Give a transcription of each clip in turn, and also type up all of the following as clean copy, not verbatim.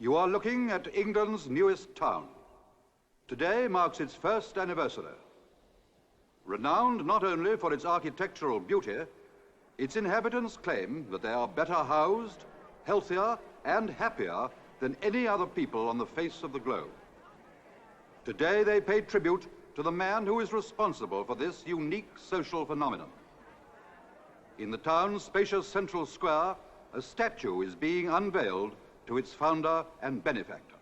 You are looking at England's newest town. Today marks its first anniversary. Renowned not only for its architectural beauty, its inhabitants claim that they are better housed, healthier, and happier than any other people on the face of the globe. Today they pay tribute to the man who is responsible for this unique social phenomenon. In the town's spacious central square, a statue is being unveiled to its founder and benefactor.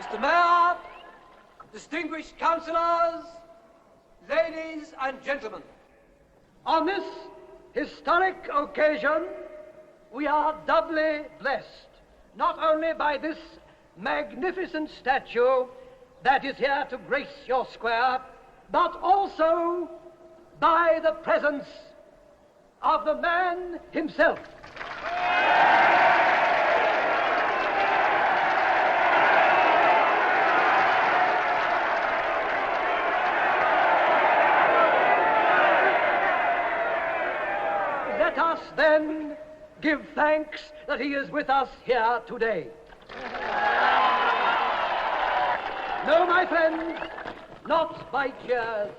Mr. Mayor, distinguished councillors, ladies and gentlemen, on this historic occasion, we are doubly blessed, not only by this magnificent statue that is here to grace your square, but also by the presence of the man himself. Let us then give thanks that he is with us here today. No, my friends, not by cheers,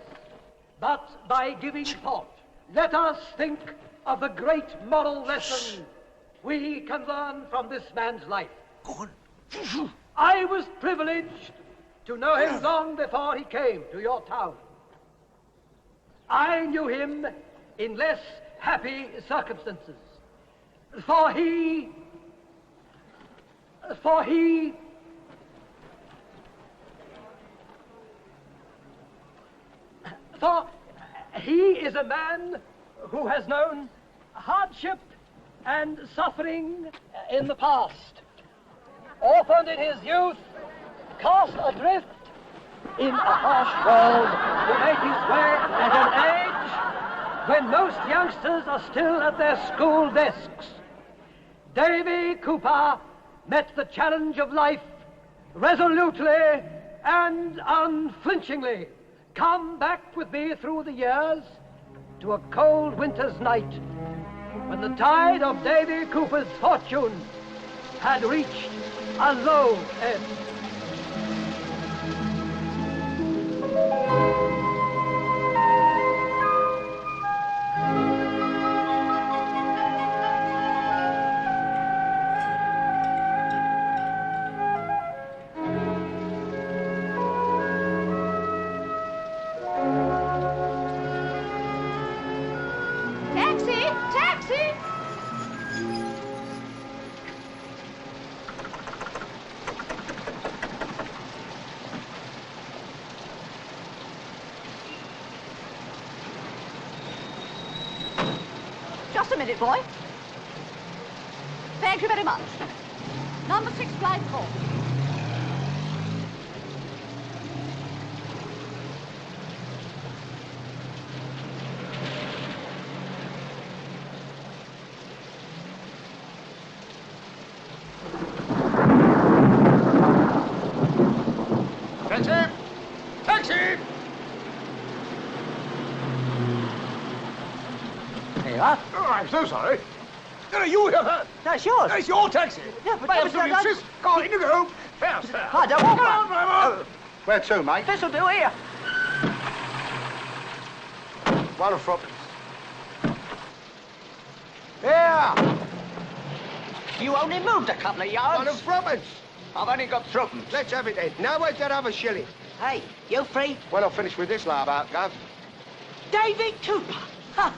but by giving thought. Let us think of the great moral lesson we can learn from this man's life. I was privileged to know him long before he came to your town. I knew him in less happy circumstances, for he is a man who has known hardship and suffering in the past, orphaned in his youth, cast adrift in a harsh world, to make his way at an age when most youngsters are still at their school desks. Davy Cooper met the challenge of life resolutely and unflinchingly. Come back with me through the years to a cold winter's night when the tide of Davy Cooper's fortune had reached a low ebb. Just a minute, boy. Thank you very much. Number 6, flight 4. Taxi! Taxi! Hey, are. Oh, I'm so sorry. Are you here? That's yours. It's your taxi. Yeah, but I yeah, absolutely but I- insist. Go on, in you go. Fair, sir. I don't want Come on, one. driver. Where to, mate? This'll do here. One of threepence. Here. You only moved a couple of yards. One of threepence. I've only got threepence. Let's have it then. Now where's that other shilling? Hey, you free? When I've finished with this lab out, Gov. David Cooper. Huh.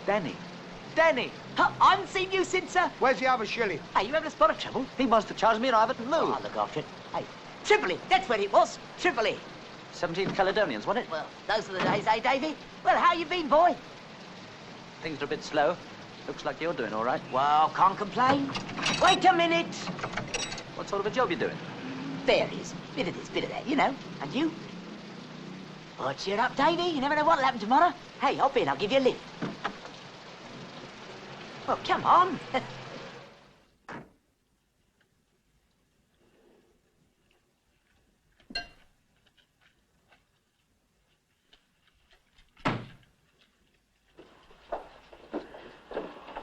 Danny. Huh, I haven't seen you since, Where's the other shilling? Hey, you having a spot of trouble? He wants to charge me and I haven't moved. I'll look after it. Hey, Tripoli, that's where it was. Tripoli. 17 Caledonians, wasn't it? Well, those are the days, eh, Davy? Well, how you been, boy? Things are a bit slow. Looks like you're doing all right. Well, can't complain. Wait a minute. What sort of a job you doing? Varies. Bit of this, bit of that, you know. And you? Oh, cheer up, Davy. You never know what'll happen tomorrow. Hey, hop in. I'll give you a lift. Well, come on.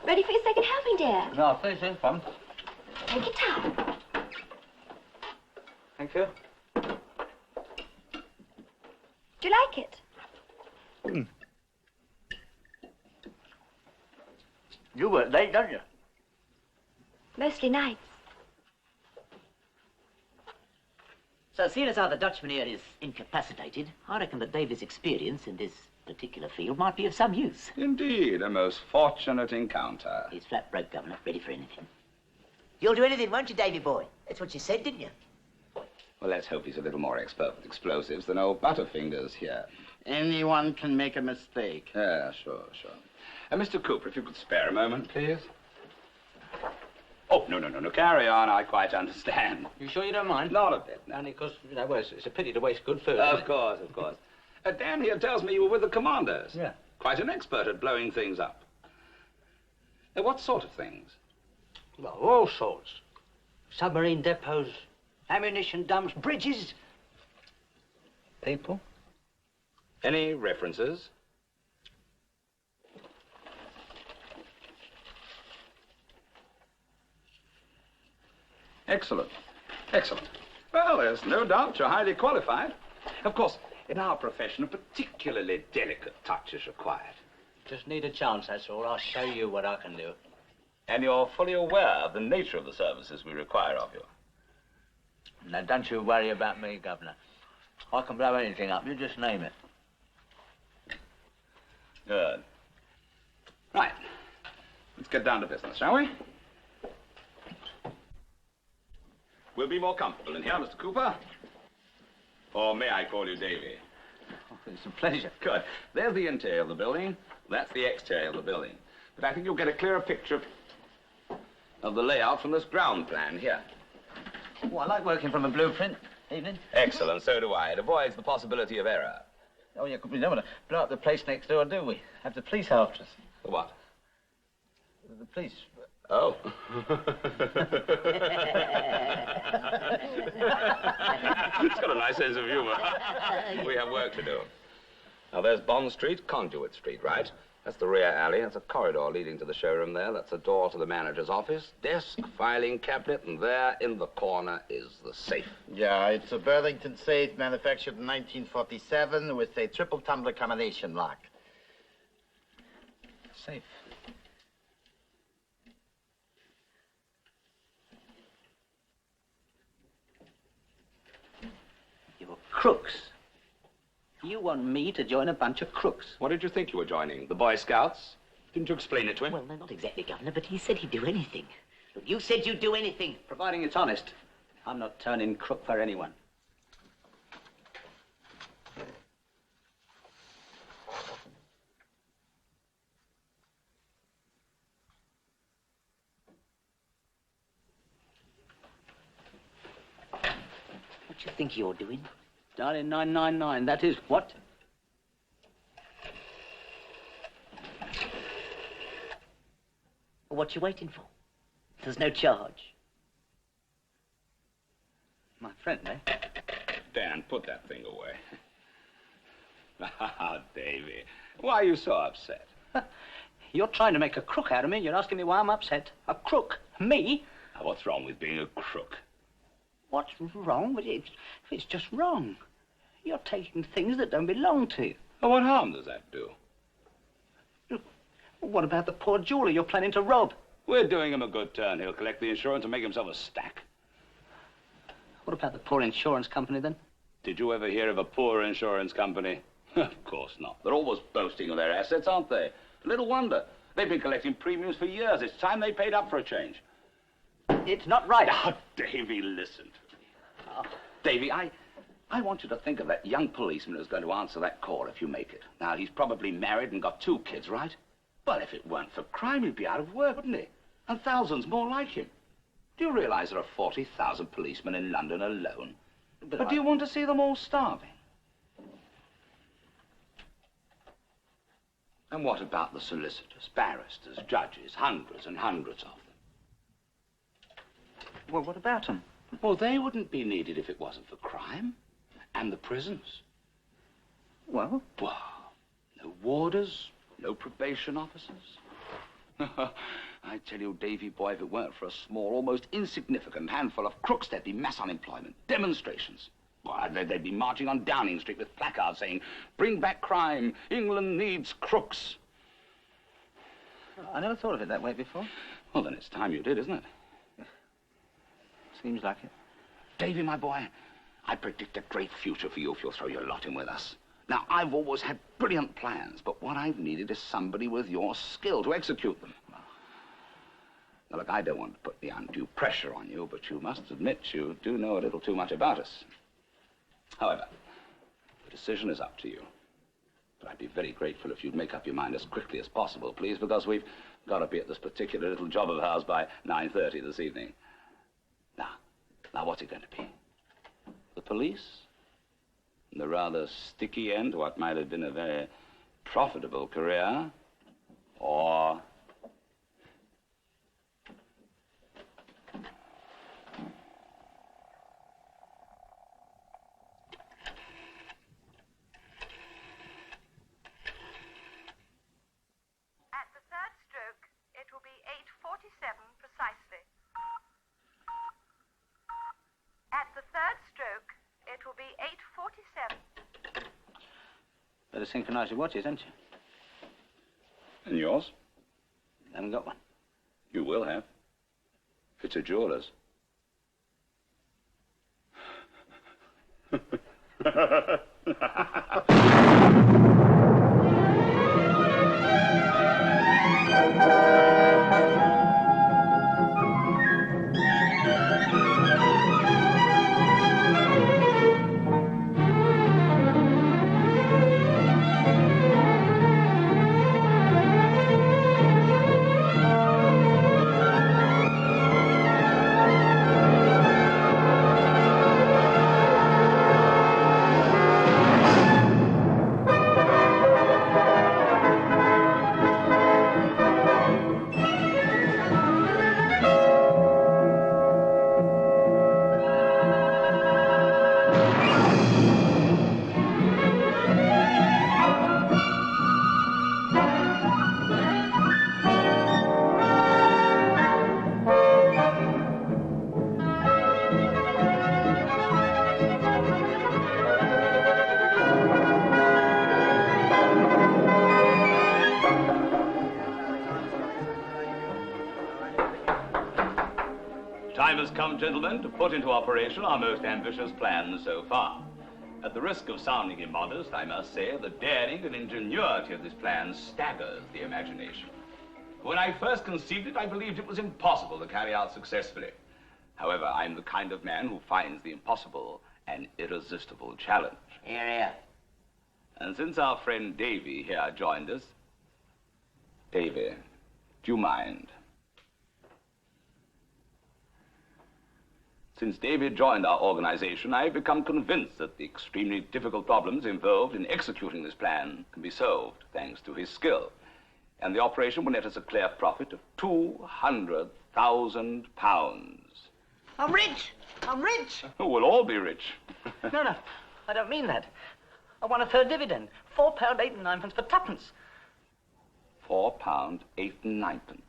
Ready for your second helping, dear? No, please, come. Take your time. Thank you. Do you like it? You work late, don't you? Mostly nights. So, seeing as how the Dutchman here is incapacitated, I reckon that Davy's experience in this particular field might be of some use. Indeed, a most fortunate encounter. He's flat broke, Governor, ready for anything. You'll do anything, won't you, Davy boy? That's what you said, didn't you? Well, let's hope he's a little more expert with explosives than old Butterfingers here. Anyone can make a mistake. Yeah, sure. Mr. Cooper, if you could spare a moment, please. Oh, no. Carry on. I quite understand. You sure you don't mind? Not a bit. No. Only because, you know, well, it's a pity to waste good food. Of course. Dan here tells me you were with the commandos. Yeah. Quite an expert at blowing things up. What sort of things? Well, all sorts. Submarine depots, ammunition dumps, bridges. People? Any references? Excellent. Well, there's no doubt you're highly qualified. Of course, in our profession, a particularly delicate touch is required. Just need a chance, that's all. I'll show you what I can do. And you're fully aware of the nature of the services we require of you. Now, don't you worry about me, Governor. I can blow anything up. You just name it. Good. Right. Let's get down to business, shall we? We'll be more comfortable in here, Mr. Cooper. Or may I call you Davy? Oh, it's a pleasure. Good. There's the interior of the building. That's the exterior of the building. But I think you'll get a clearer picture of the layout from this ground plan here. Oh, I like working from a blueprint. Evening. Excellent. So do I. It avoids the possibility of error. Oh, yeah, we don't want to blow up the place next door, do we? Have the police after us. For what? The police. Oh. It's got a nice sense of humor. We have work to do. Now, there's Bond Street, Conduit Street, right? That's the rear alley. That's a corridor leading to the showroom there. That's a door to the manager's office, desk, filing cabinet, and there in the corner is the safe. Yeah, it's a Burlington safe manufactured in 1947 with a triple tumbler combination lock. Safe. You're crooks. You want me to join a bunch of crooks? What did you think you were joining? The Boy Scouts? Didn't you explain it to him? Well, no, not exactly, Governor, but he said he'd do anything. Look, you said you'd do anything. Providing it's honest. I'm not turning crook for anyone. What do you think you're doing? Dialing 999, that is what? What you waiting for? There's no charge. My friend, eh? Dan, put that thing away. Ah, Davy, why are you so upset? You're trying to make a crook out of me, and you're asking me why I'm upset. A crook? Me? Now, what's wrong with being a crook? What's wrong with it? It's just wrong. You're taking things that don't belong to you. Well, what harm does that do? What about the poor jeweler you're planning to rob? We're doing him a good turn. He'll collect the insurance and make himself a stack. What about the poor insurance company, then? Did you ever hear of a poor insurance company? Of course not. They're always boasting of their assets, aren't they? Little wonder. They've been collecting premiums for years. It's time they paid up for a change. It's not right. Oh, Davy, listen to me. Oh. Davy, I want you to think of that young policeman who's going to answer that call if you make it. Now, he's probably married and got 2 kids, right? Well, if it weren't for crime, he'd be out of work, wouldn't he? And thousands more like him. Do you realize there are 40,000 policemen in London alone? But do you want to see them all starving? And what about the solicitors, barristers, judges, hundreds and hundreds of them? Well, what about them? Well, they wouldn't be needed if it wasn't for crime. And the prisons. Well? Well, no warders, no probation officers. I tell you, Davy boy, if it weren't for a small, almost insignificant handful of crooks, there'd be mass unemployment, demonstrations. Well, they'd be marching on Downing Street with placards saying, "Bring back crime, England needs crooks." I never thought of it that way before. Well, then it's time you did, isn't it? Seems like it. Davy, my boy, I predict a great future for you if you'll throw your lot in with us. Now, I've always had brilliant plans, but what I've needed is somebody with your skill to execute them. Now, look, I don't want to put the undue pressure on you, but you must admit you do know a little too much about us. However, the decision is up to you. But I'd be very grateful if you'd make up your mind as quickly as possible, please, because we've got to be at this particular little job of ours by 9:30 this evening. Now, what's it going to be? The police? The rather sticky end to what might have been a very profitable career? Or... At the third stroke, it will be 8:47 precisely. At the third stroke, it will be 8:47. Better synchronize your watches, haven't you? And yours? Haven't got one. You will have. If it's a jeweler's. Time has come, gentlemen, to put into operation our most ambitious plan so far. At the risk of sounding immodest, I must say the daring and ingenuity of this plan staggers the imagination. When I first conceived it, I believed it was impossible to carry out successfully. However, I'm the kind of man who finds the impossible an irresistible challenge. Here, here. And since our friend Davy here joined us... Davy, do you mind? Since David joined our organization, I've become convinced that the extremely difficult problems involved in executing this plan can be solved thanks to his skill. And the operation will net us a clear profit of £200,000. I'm rich! I'm rich! We'll all be rich. No, I don't mean that. I want a third dividend. £4.89 for twopence. £4, 8 and 9 pence.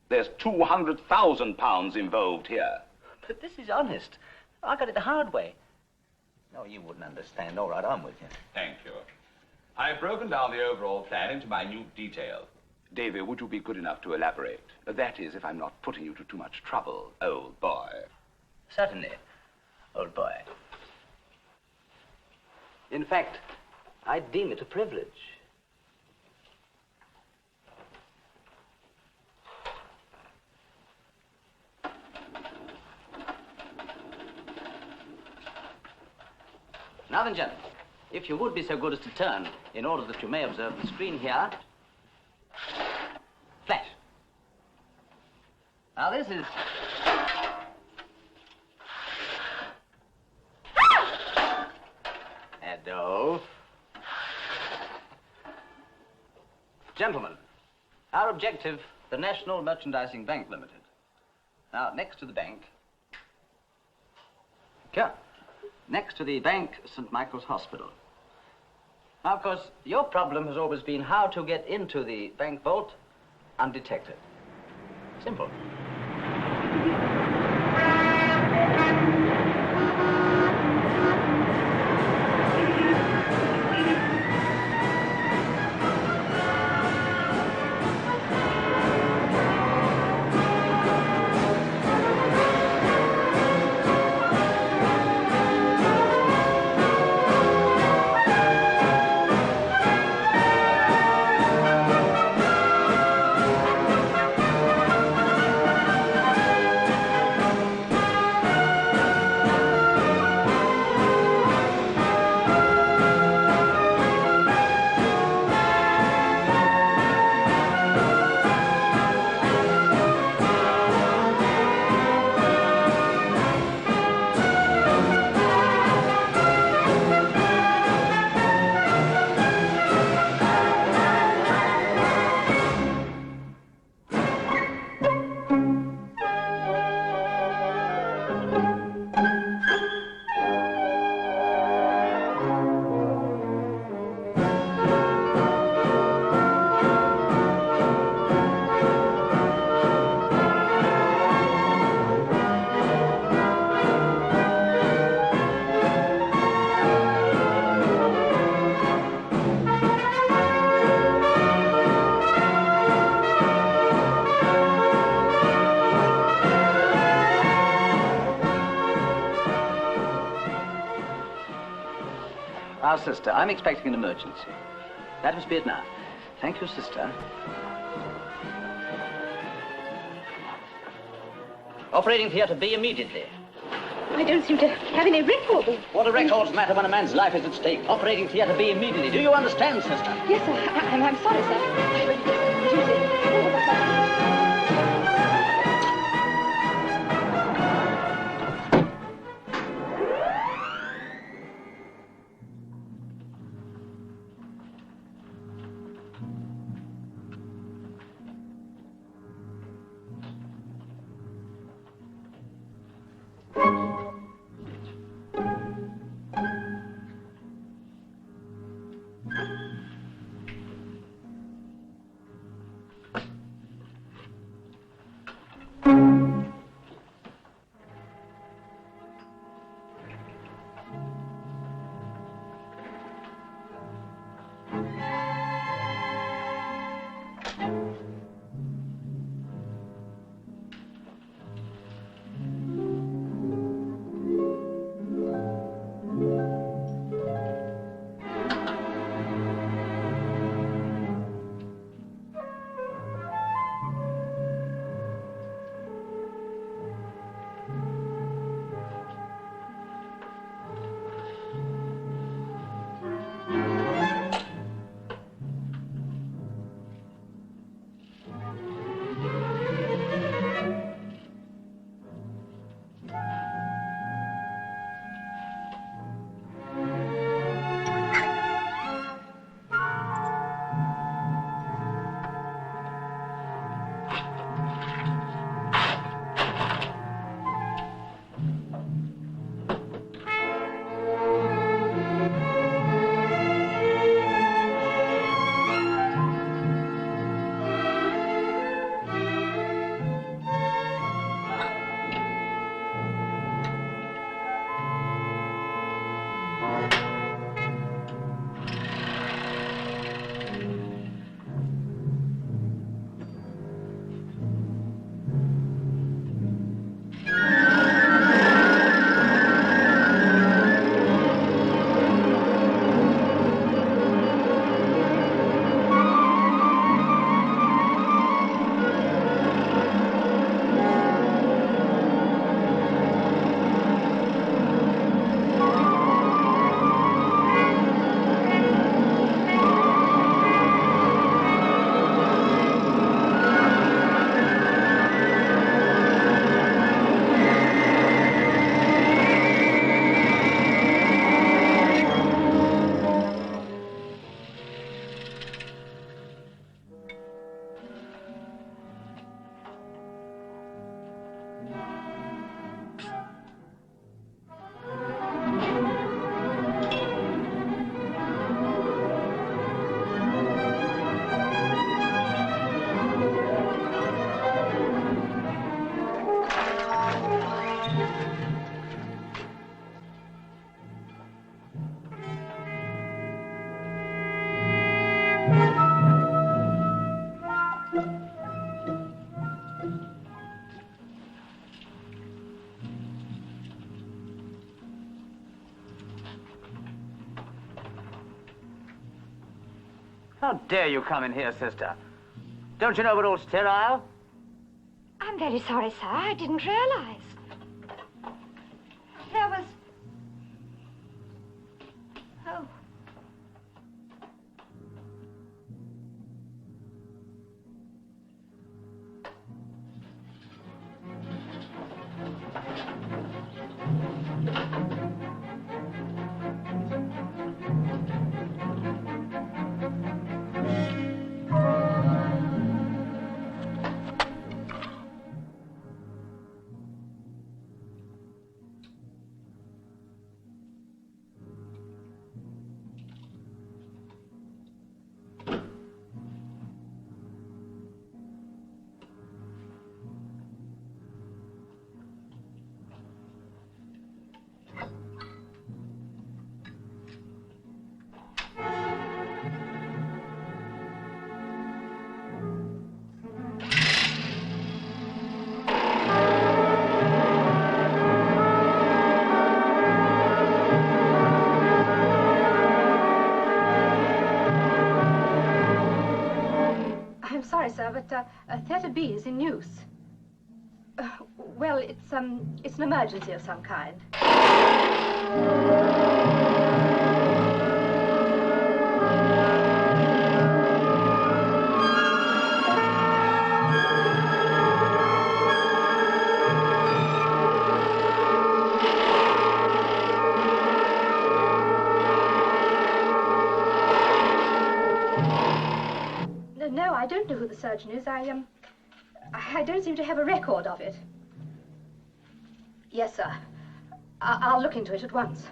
There's £200,000 involved here. But this is honest. I got it the hard way. No, you wouldn't understand. All right, I'm with you. Thank you. I've broken down the overall plan into minute detail. Davy, would you be good enough to elaborate? That is, if I'm not putting you to too much trouble, old boy. Certainly, old boy. In fact, I deem it a privilege. Now then, gentlemen, if you would be so good as to turn in order that you may observe the screen here. Flash. Now this is... Hello. Gentlemen, our objective, the National Merchandising Bank Limited. Now, next to the bank... Here. Next to the bank, St. Michael's Hospital. Now, of course, your problem has always been how to get into the bank vault undetected. Simple. Now, sister, I'm expecting an emergency. That must be it now. Thank you, sister. Operating theatre B immediately. I don't seem to have any record. What do records matter when a man's life is at stake? Operating theatre B immediately. Do you understand, sister? Yes, sir. I'm sorry, sir. I really didn't. How dare you come in here, sister? Don't you know we're all sterile? I'm very sorry, sir. I didn't realize. There was... Oh. Sorry, sir, but Theatre B is in use. Well, it's an emergency of some kind. No, I don't know who the surgeon is. I don't seem to have a record of it. Yes, sir. I'll look into it at once.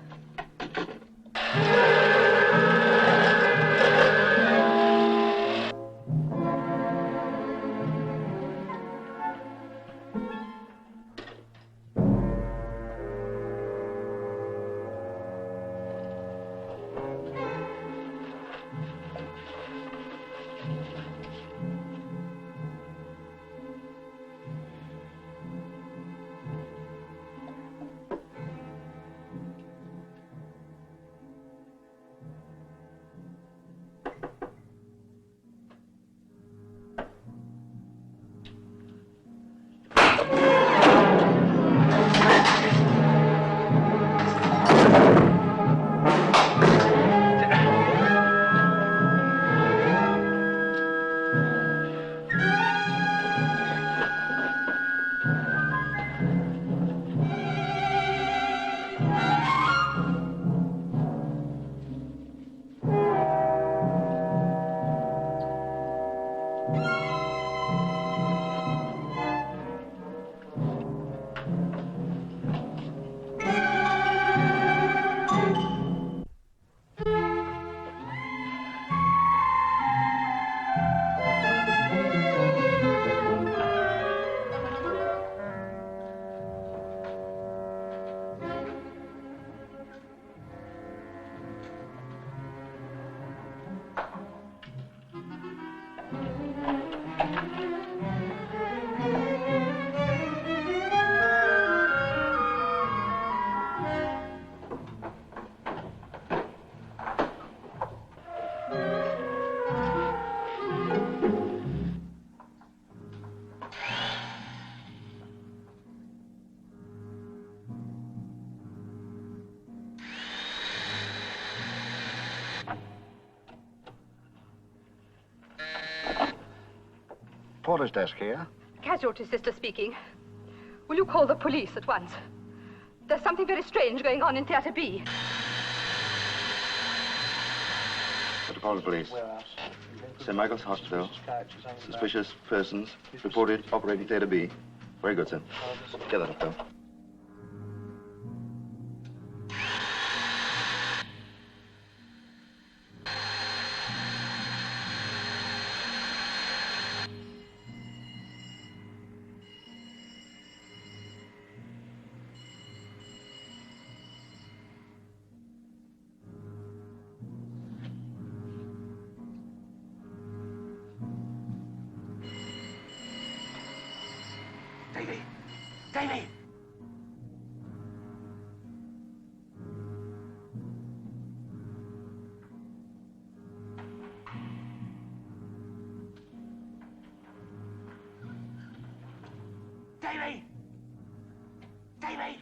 Porter's desk here. Casualty sister speaking. Will you call the police at once? There's something very strange going on in Theatre B. To call the police. St. Michael's Hospital. Suspicious persons reported operating Theatre B. Very good, sir. Get that up, Bill. Davy! Davy! Davy!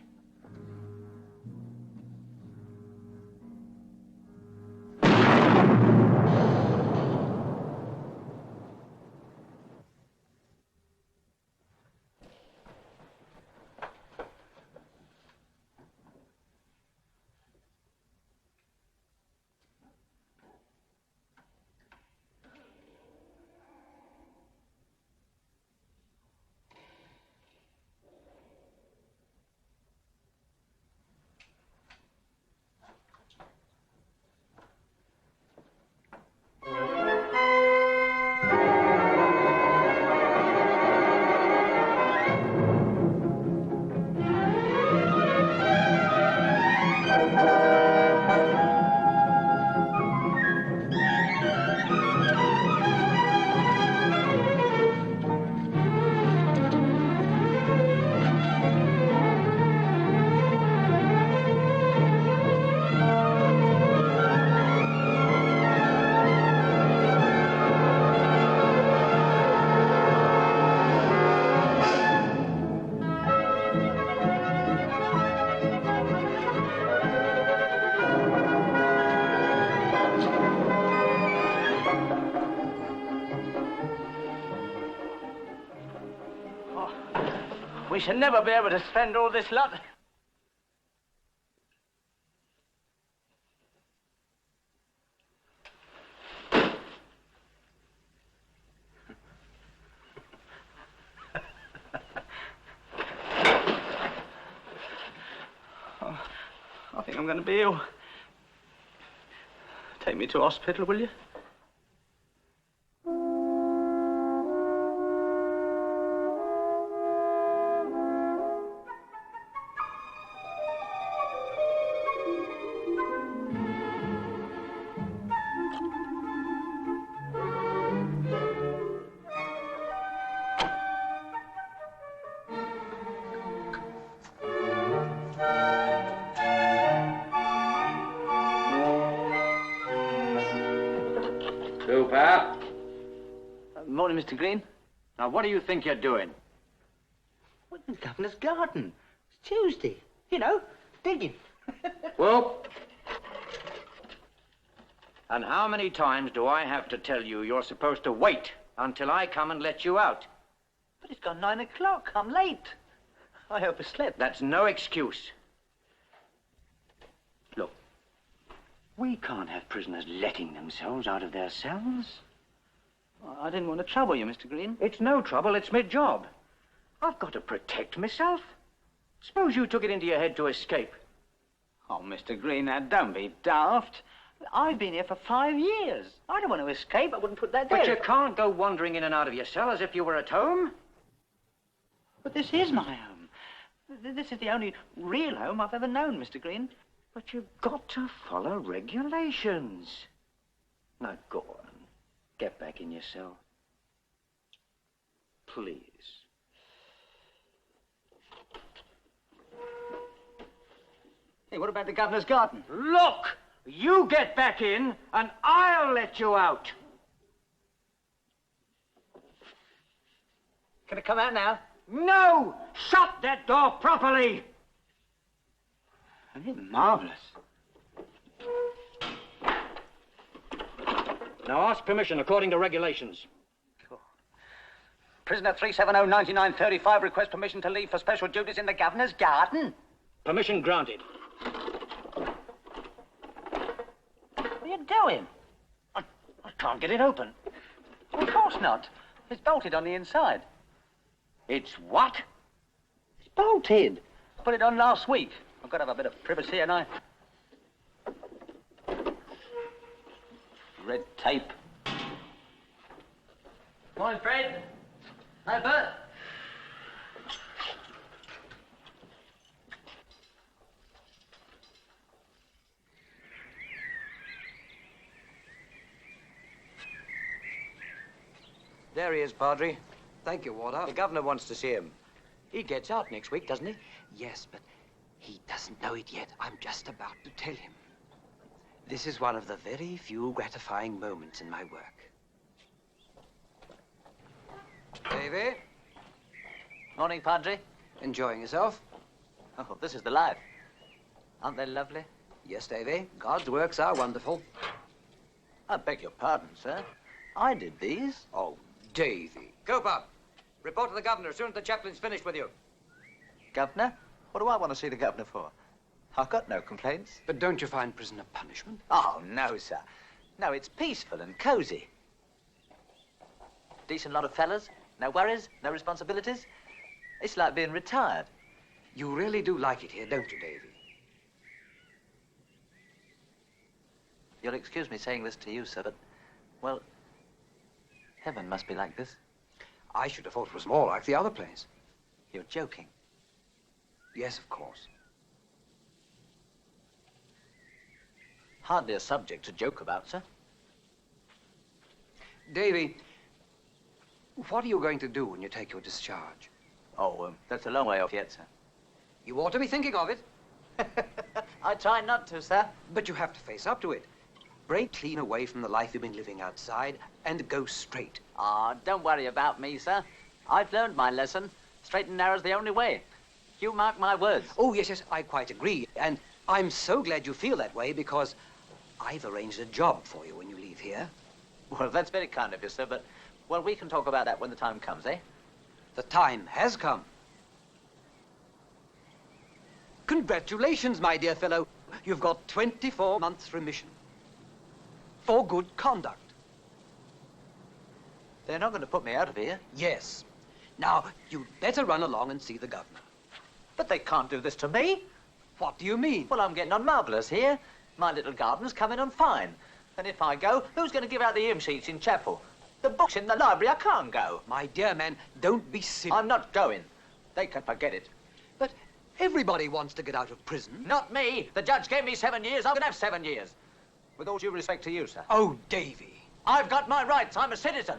We shall never be able to spend all this lot. I think I'm going to be ill. Take me to hospital, will you? Morning, Mr. Green. Now, what do you think you're doing? What, in the governor's garden? It's Tuesday. You know, digging. Well, and how many times do I have to tell you you're supposed to wait until I come and let you out? But it's gone 9 o'clock. I'm late. I overslept. That's no excuse. Look, we can't have prisoners letting themselves out of their cells. I didn't want to trouble you, Mr. Green. It's no trouble, it's my job. I've got to protect myself. Suppose you took it into your head to escape. Oh, Mr. Green, now don't be daft. I've been here for 5 years. I don't want to escape. I wouldn't put that there. But you can't go wandering in and out of your cell as if you were at home. But this is my home. This is the only real home I've ever known, Mr. Green. But you've got to follow regulations. Now, go on. Get back in your cell. Please. Hey, what about the governor's garden? Look! You get back in, and I'll let you out. Can I come out now? No! Shut that door properly! Isn't it marvellous? Now ask permission according to regulations. Prisoner 370-9935 requests permission to leave for special duties in the governor's garden. Permission granted. What are you doing? I can't get it open. Well, of course not. It's bolted on the inside. It's what? It's bolted. I put it on last week. I've got to have a bit of privacy, and I... Red tape. Morning, Fred. Hi, Bert. There he is, Padre. Thank you, Warder. The governor wants to see him. He gets out next week, doesn't he? Yes, but he doesn't know it yet. I'm just about to tell him. This is one of the very few gratifying moments in my work. Davy? Morning, Padre. Enjoying yourself? Oh, this is the life. Aren't they lovely? Yes, Davy. God's works are wonderful. I beg your pardon, sir. I did these. Oh, Davy. Cooper, report to the governor as soon as the chaplain's finished with you. Governor? What do I want to see the governor for? I've got no complaints. But don't you find prison a punishment? Oh, no, sir. No, it's peaceful and cosy. Decent lot of fellas. No worries, no responsibilities. It's like being retired. You really do like it here, don't you, Davy? You'll excuse me saying this to you, sir, but, well, heaven must be like this. I should have thought it was more like the other place. You're joking. Yes, of course. Hardly a subject to joke about, sir. Davy, what are you going to do when you take your discharge? Oh, that's a long way off yet, sir. You ought to be thinking of it. I try not to, sir. But you have to face up to it. Break clean away from the life you've been living outside and go straight. Ah, don't worry about me, sir. I've learned my lesson. Straight and narrow's the only way. You mark my words. Oh, yes, yes, I quite agree. And I'm so glad you feel that way because I've arranged a job for you when you leave here. Well, that's very kind of you, sir, but, well, we can talk about that when the time comes, eh? The time has come. Congratulations, my dear fellow. You've got 24 months remission. For good conduct. They're not going to put me out of here. Yes. Now, you'd better run along and see the governor. But they can't do this to me. What do you mean? Well, I'm getting on marvellous here. My little garden's coming on fine. And if I go, who's going to give out the hymn sheets in chapel? The books in the library, I can't go. My dear man, don't be silly. I'm not going. They can forget it. But everybody wants to get out of prison. Not me. The judge gave me 7 years. I'm going to have 7 years. With all due respect to you, sir. Oh, Davy. I've got my rights. I'm a citizen.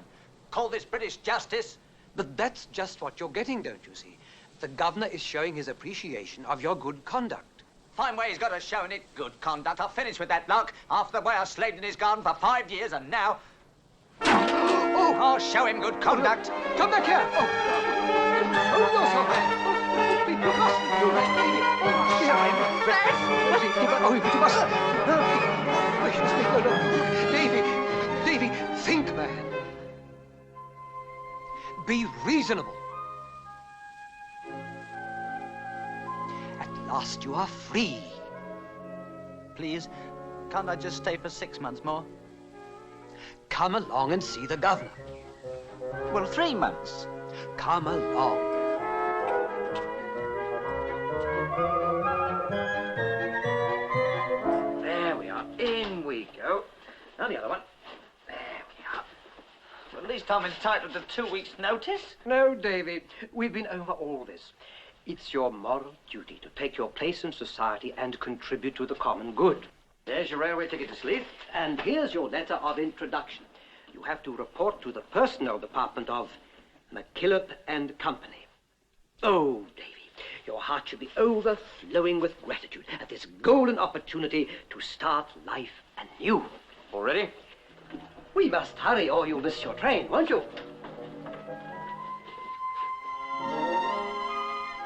Call this British justice. But that's just what you're getting, don't you see? The governor is showing his appreciation of your good conduct. Fine way he's got us showing it. Good conduct. I'll finish with that lark. After the way I slaved in his garden for 5 years, and now... Oh, I'll show him good conduct. Come back here. Oh, you're so bad. Oh, you mustn't do that, Davy. Oh, show him. Oh, you mustn't. Davy, think, man. Be reasonable. At last you are free. Please, can't I just stay for 6 months more? Come along and see the governor. Well, 3 months. Come along. There we are. In we go. Now the other one. There we are. Well, at least I'm entitled to 2 weeks' notice. No, Davy. We've been over all this. It's your moral duty to take your place in society and contribute to the common good. There's your railway ticket to Sleeth, and here's your letter of introduction. You have to report to the personnel department of McKillop and Company. Oh, Davy, your heart should be overflowing with gratitude at this golden opportunity to start life anew. Already? We must hurry or you'll miss your train, won't you?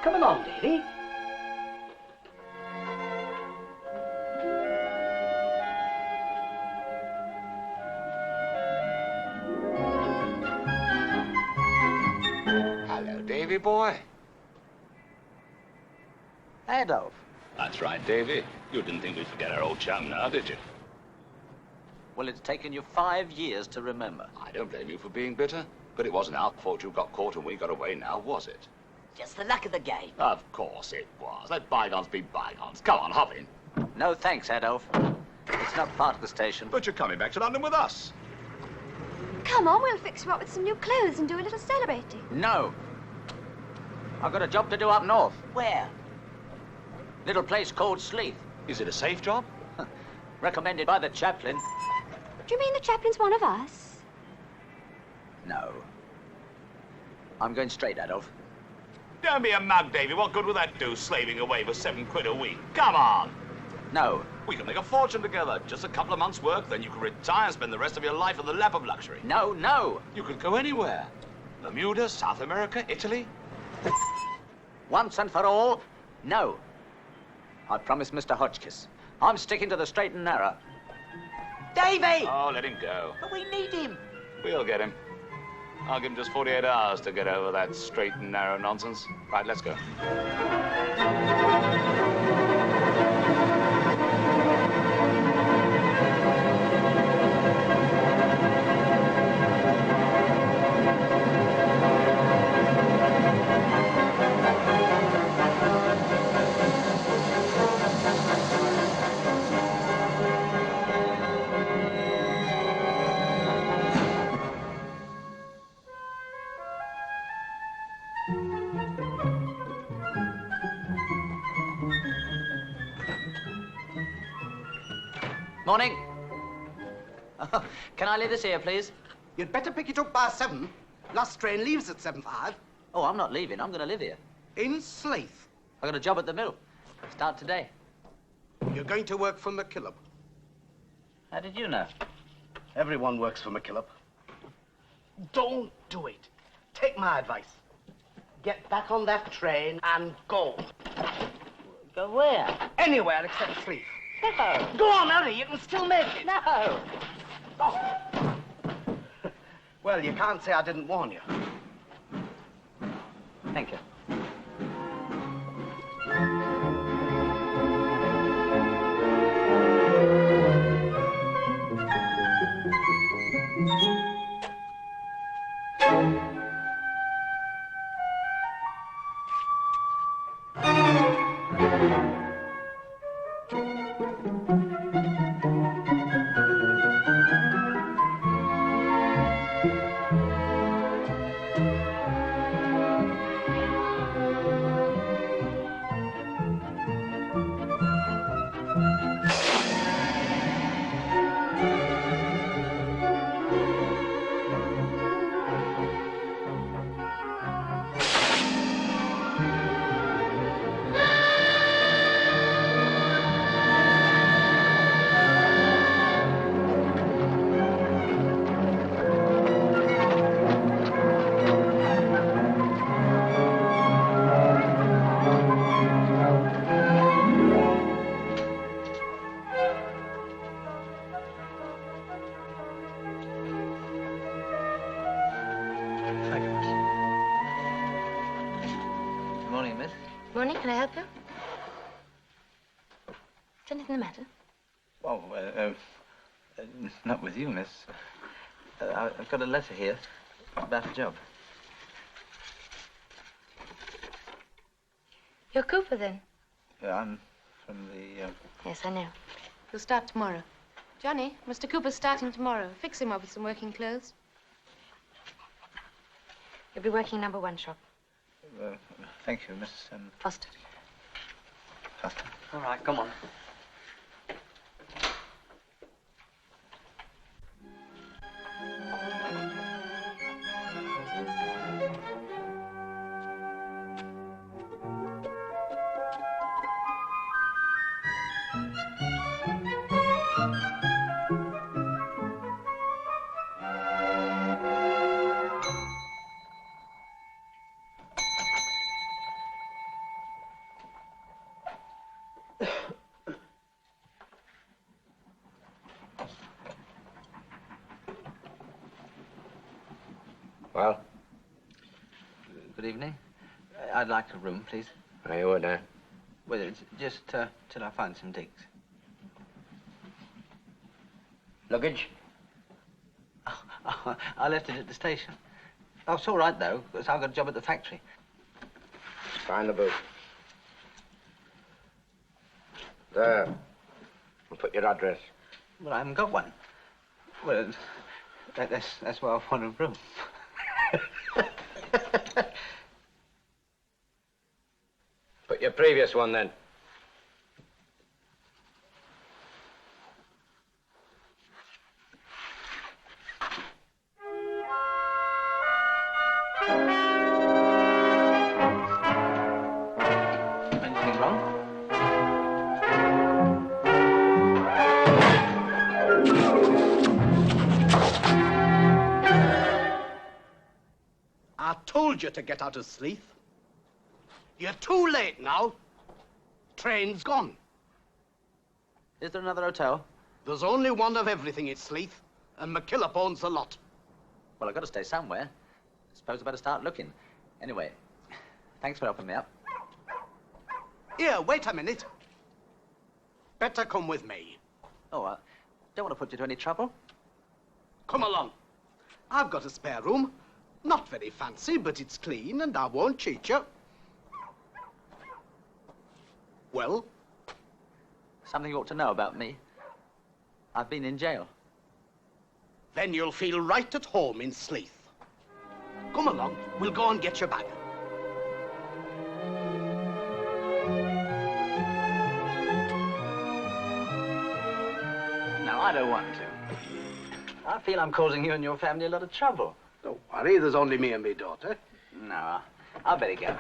Come along, Davy. Hello, Davy boy. Adolf. That's right, Davy. You didn't think we'd forget our old chum now, did you? Well, it's taken you 5 years to remember. I don't blame you for being bitter, but it wasn't our fault you got caught and we got away now, was it? Just the luck of the game. Of course it was. Let bygones be bygones. Come on, hop in. No thanks, Adolf. It's not part of the station. But you're coming back to London with us. Come on, we'll fix you up with some new clothes and do a little celebrating. No. I've got a job to do up north. Where? Little place called Sleeth. Is it a safe job? Recommended by the chaplain. Do you mean the chaplain's one of us? No. I'm going straight, Adolf. Don't be a mug, Davy. What good will that do, slaving away for 7 quid a week? Come on. No. We can make a fortune together. Just a couple of months' work, then you can retire and spend the rest of your life in the lap of luxury. No, no. You could go anywhere. Bermuda, South America, Italy. Once and for all, no. I promised Mr. Hotchkiss. I'm sticking to the straight and narrow. Davy! Oh, let him go. But we need him. We'll get him. I'll give him just 48 hours to get over that straight and narrow nonsense. Right, let's go. Morning. Can I leave this here, please? You'd better pick it up by 7. Last train leaves at 7:05. Oh, I'm not leaving. I'm going to live here. In Sleeth. I got a job at the mill. Start today. You're going to work for McKillop. How did you know? Everyone works for McKillop. Don't do it. Take my advice. Get back on that train and go. Go where? Anywhere except Sleeth. No. Go on, hurry. You can still make it. No. Oh. Well, you can't say I didn't warn you. Thank you. Morning, can I help you? Is anything the matter? Oh, not with you, miss. I've got a letter here about a job. You're Cooper, then? Yeah, I'm from the... Yes, I know. He'll start tomorrow. Johnny, Mr. Cooper's starting tomorrow. Fix him up with some working clothes. You'll be working number 1 shop. Thank you, Miss... Foster. Foster. All right, come on. Well? Good evening. I'd like a room, please. Are you would, eh? Well, it's just till I find some digs. Luggage? Oh, I left it at the station. Oh, it's all right, though, because I've got a job at the factory. Find the boot. There. And put your address. Well, I haven't got one. Well, that's why I want a room. Put your previous one, then. Anything wrong? I told you to get out of Sleeth. You're too late now. Train's gone. Is there another hotel? There's only one of everything at Sleeth, and McKillop owns the lot. Well, I've got to stay somewhere. Suppose I better start looking. Anyway, thanks for helping me out. Here, wait a minute. Better come with me. Oh, I don't want to put you to any trouble. Come along. I've got a spare room. Not very fancy, but it's clean, and I won't cheat you. Well? Something you ought to know about me. I've been in jail. Then you'll feel right at home in Sleeth. Come along, we'll go and get your bag. No, I don't want to. I feel I'm causing you and your family a lot of trouble. Don't worry, there's only me and me daughter. No, I'll better go.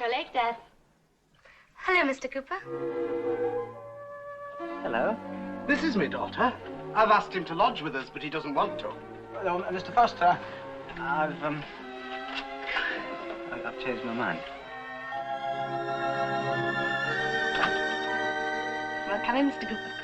You're late, Dad. Hello, Mr. Cooper. Hello. This is me daughter. I've asked him to lodge with us, but he doesn't want to. Hello, Mr. Foster. I've changed my mind. Well, come in, Mr. Cooper.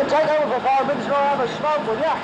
Take over for 5 minutes and I'll have a smoke, will ya?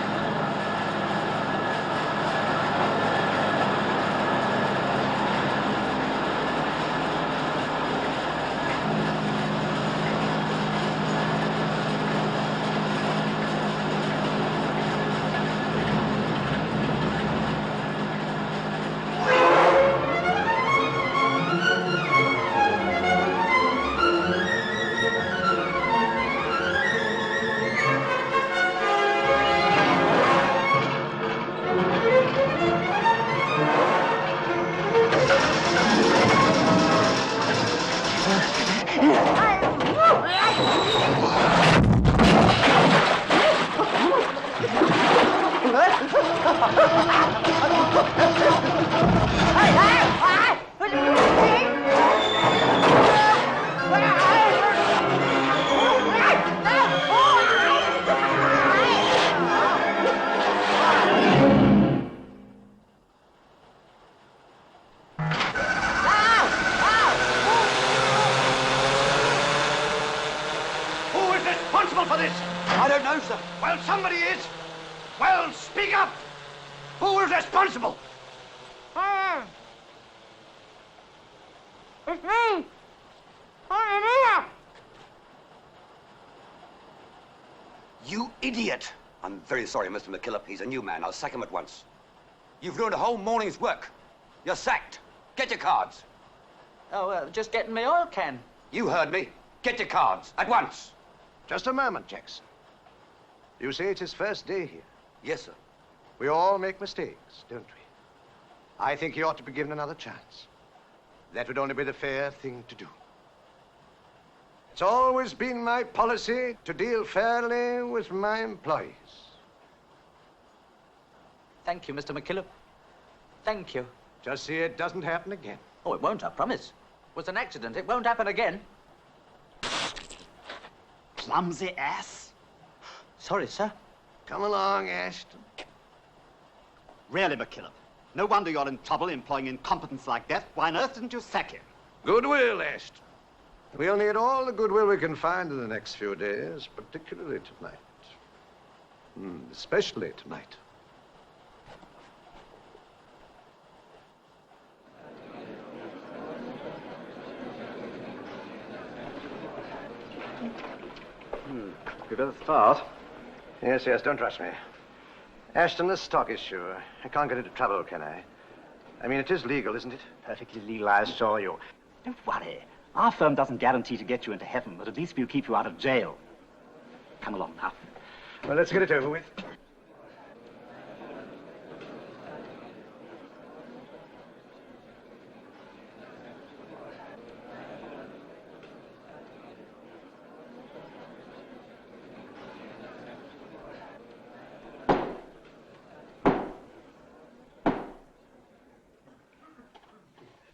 You idiot! I'm very sorry, Mr. McKillop. He's a new man. I'll sack him at once. You've ruined a whole morning's work. You're sacked. Get your cards. Oh, just getting my oil can. You heard me. Get your cards at once. Just a moment, Jackson. You say it's his first day here. Yes, sir. We all make mistakes, don't we? I think he ought to be given another chance. That would only be the fair thing to do. It's always been my policy to deal fairly with my employees. Thank you, Mr. McKillop. Thank you. Just see it doesn't happen again. Oh, it won't, I promise. It was an accident. It won't happen again. Clumsy ass. Sorry, sir. Come along, Ashton. Really, McKillop. No wonder you're in trouble employing incompetence like that. Why on earth didn't you sack him? Goodwill, Ashton. We'll need all the goodwill we can find in the next few days, particularly tonight. Especially tonight. We better start. Yes, don't rush me. Ashton, the stock issue. I can't get into trouble, can I? I mean, it is legal, isn't it? Perfectly legal, I assure you. Don't worry. Our firm doesn't guarantee to get you into heaven, but at least we'll keep you out of jail. Come along now. Well, let's get it over with.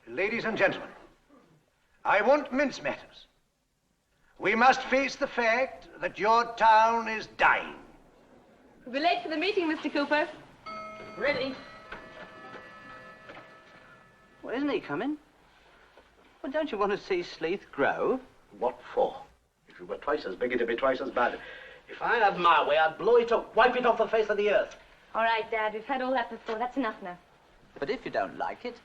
Ladies and gentlemen, I won't mince matters. We must face the fact that your town is dying. We'll be late for the meeting, Mr. Cooper. Ready? Well, isn't he coming? Well, don't you want to see Sleeth grow? What for? If you were twice as big, it'd be twice as bad. If I had my way, I'd blow it up, wipe it off the face of the earth. All right, Dad, we've had all that before. That's enough now. But if you don't like it,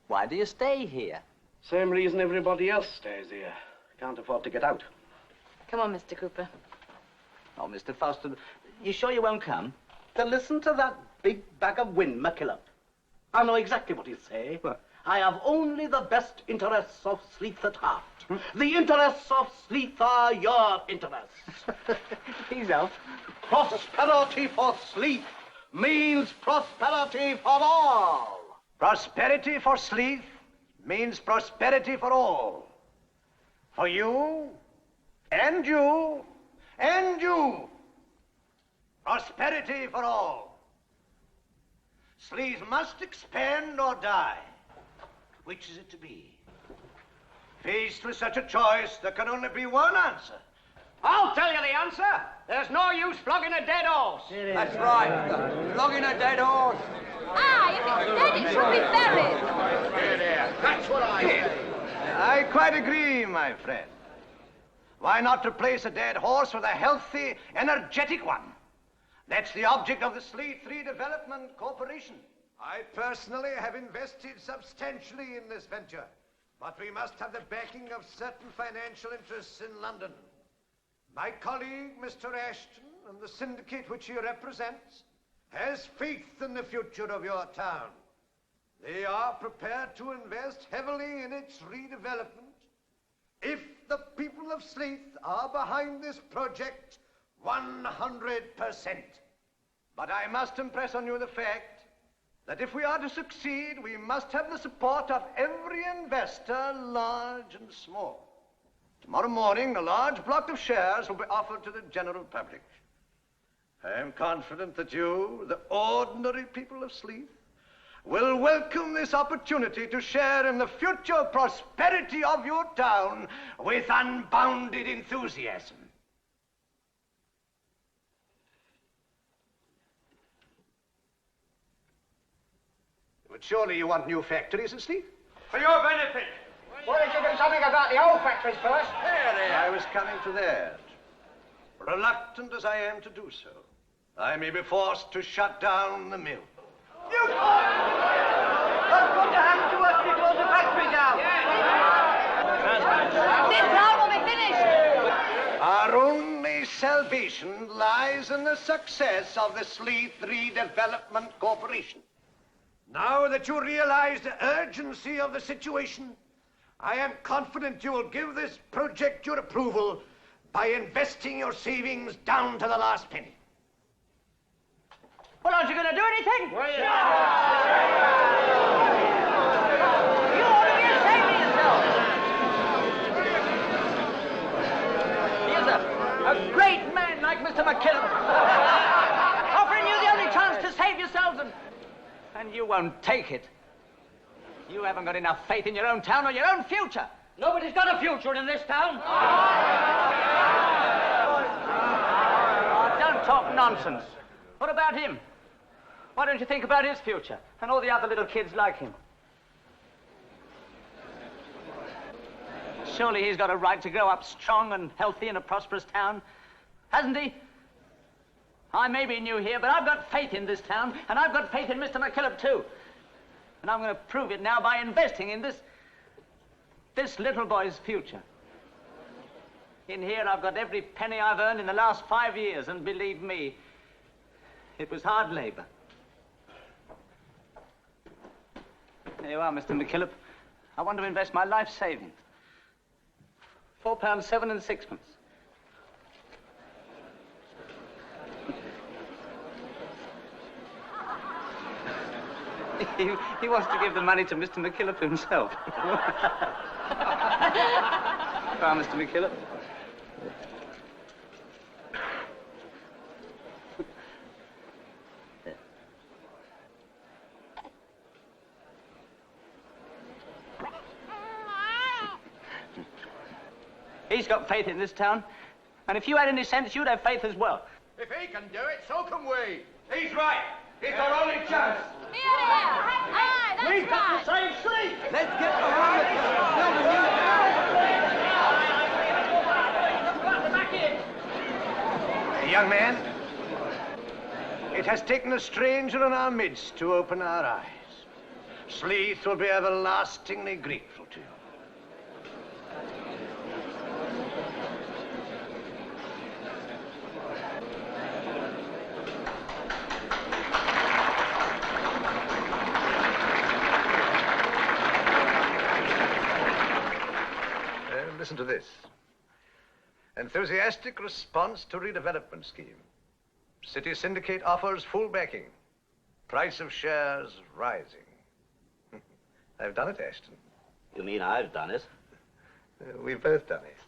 why do you stay here? Same reason everybody else stays here. Can't afford to get out. Come on, Mr. Cooper. Oh, Mr. Foster, you sure you won't come? To listen to that big bag of wind, McKillop. I know exactly what he'll say. What? I have only the best interests of Sleeth at heart. The interests of Sleeth are your interests. He's off. Prosperity for Sleeth means prosperity for all. Prosperity for Sleeth means prosperity for all. For you, and you, and you. Prosperity for all. Sleeth must expand or die. Which is it to be? Faced with such a choice, there can only be one answer. I'll tell you the answer. There's no use flogging a dead horse. That's right. Flogging a dead horse. Ah, if it's dead, it should be buried. Here, there. That's what I hear. I quite agree, my friend. Why not replace a dead horse with a healthy, energetic one? That's the object of the Sleeth Redevelopment Corporation. I personally have invested substantially in this venture, but we must have the backing of certain financial interests in London. My colleague, Mr. Ashton, and the syndicate which he represents, has faith in the future of your town. They are prepared to invest heavily in its redevelopment if the people of Sleeth are behind this project 100%. But I must impress on you the fact that if we are to succeed, we must have the support of every investor, large and small. Tomorrow morning, a large block of shares will be offered to the general public. I am confident that you, the ordinary people of Sleeth, will welcome this opportunity to share in the future prosperity of your town with unbounded enthusiasm. But surely you want new factories in Sleeth? For your benefit. Why don't you do something about the old factories first? I was coming to that. Reluctant as I am to do so, I may be forced to shut down the mill. What's going to happen to us if we close the factory down? This now will be finished. Our only salvation lies in the success of the Sleeth Redevelopment Corporation. Now that you realize the urgency of the situation, I am confident you will give this project your approval by investing your savings down to the last penny. Well, aren't you going to do anything? Well, You ought to be ashamed of yourself. Here's a great man like Mr. McKillop offering you the only chance to save yourselves, and you won't take it. You haven't got enough faith in your own town or your own future. Nobody's got a future in this town. Don't talk nonsense. What about him? Why don't you think about his future and all the other little kids like him? Surely he's got a right to grow up strong and healthy in a prosperous town, hasn't he? I may be new here, but I've got faith in this town, and I've got faith in Mr. McKillop too. And I'm going to prove it now by investing in this little boy's future. In here, I've got every penny I've earned in the last 5 years, and believe me, it was hard labor. There you are, Mr. McKillop. I want to invest my life savings. £4, 7 and 6pence. He wants to give the money to Mr. McKillop himself. Come on, Mr. McKillop. He's got faith in this town, and if you had any sense, you'd have faith as well. If he can do it, so can we. He's right. It's our only chance. We've got to save Sleeth. Let's get behind it. Young man, it has taken a stranger in our midst to open our eyes. Sleeth will be everlastingly grateful to you. Listen to this. Enthusiastic response to redevelopment scheme. City syndicate offers full backing. Price of shares rising. I've done it, Ashton. You mean I've done it? We've both done it.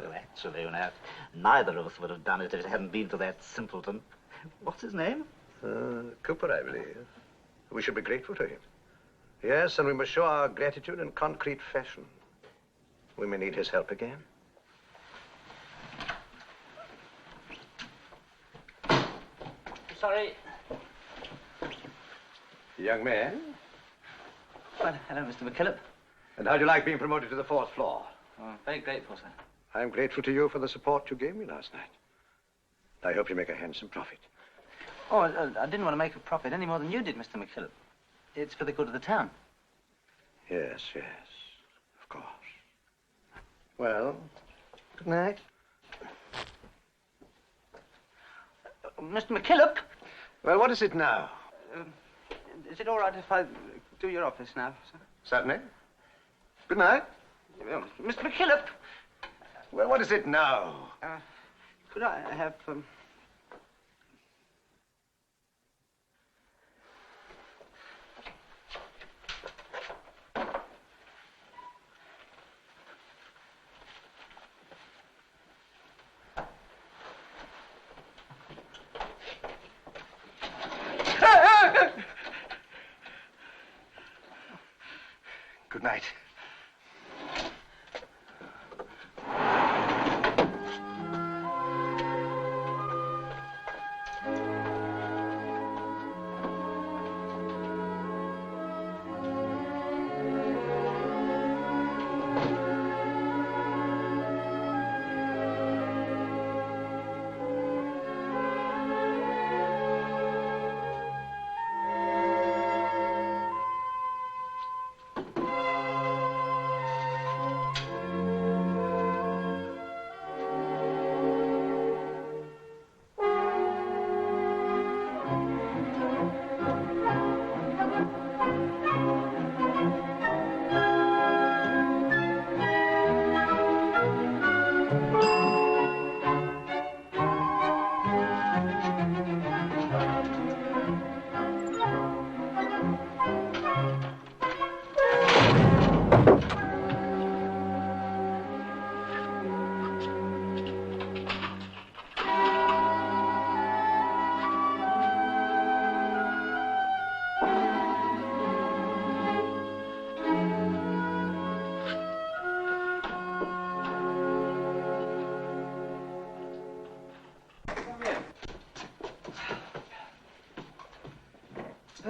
Well, actually, you know, neither of us would have done it if it hadn't been for that simpleton. What's his name? Cooper, I believe. We should be grateful to him. Yes, and we must show our gratitude in concrete fashion. We may need his help again. Sorry. Young man. Well, hello, Mr. McKillop. And how'd you like being promoted to the 4th floor? Oh, very grateful, sir. I'm grateful to you for the support you gave me last night. I hope you make a handsome profit. Oh, I didn't want to make a profit any more than you did, Mr. McKillop. It's for the good of the town. Yes, yes, of course. Well, good night. Mr. McKillop? Well, what is it now? Is it all right if I do your office now, sir? Certainly. Good night. Mr. McKillop? Well, what is it now? Could I have, Good night.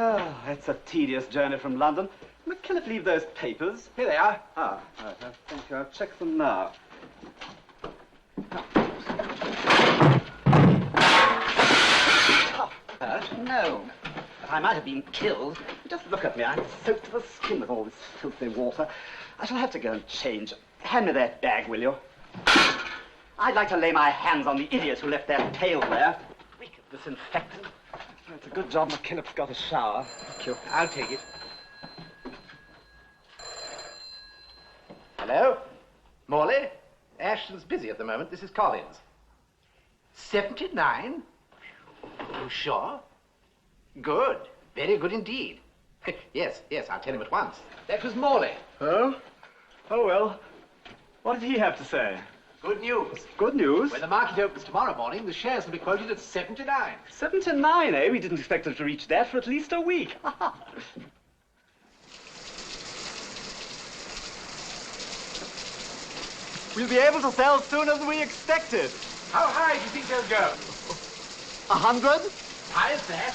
Oh, it's a tedious journey from London. McKillop, leave those papers. Here they are. Ah, right, thank you. I'll check them now. No, but I might have been killed. Just look at me. I'm soaked to the skin with all this filthy water. I shall have to go and change. Hand me that bag, will you? I'd like to lay my hands on the idiots who left their tail there. Wicked disinfectant. It's a good job McKillop's got a shower. Thank you. I'll take it. Hello? Morley? Ashton's busy at the moment. This is Collins. 79? You sure? Good. Very good indeed. Yes, I'll tell him at once. That was Morley. Oh? Oh, well. What did he have to say? Good news. Good news? When the market opens tomorrow morning, the shares will be quoted at 79. 79, eh? We didn't expect them to reach that for at least a week. We'll be able to sell sooner than we expected. How high do you think they'll go? 100? High as that?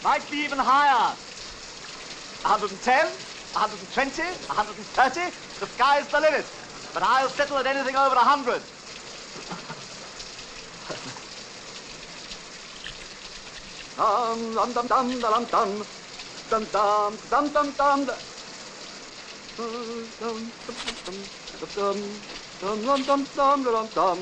Might be even higher. 110, 120, 130. The sky's the limit. But I'll settle at anything over 100. Dum dum dum dum dum dum dum dum dum dum dum dum dum dum dum dum. Dum dum dum dum dum. Dum dum dum dum.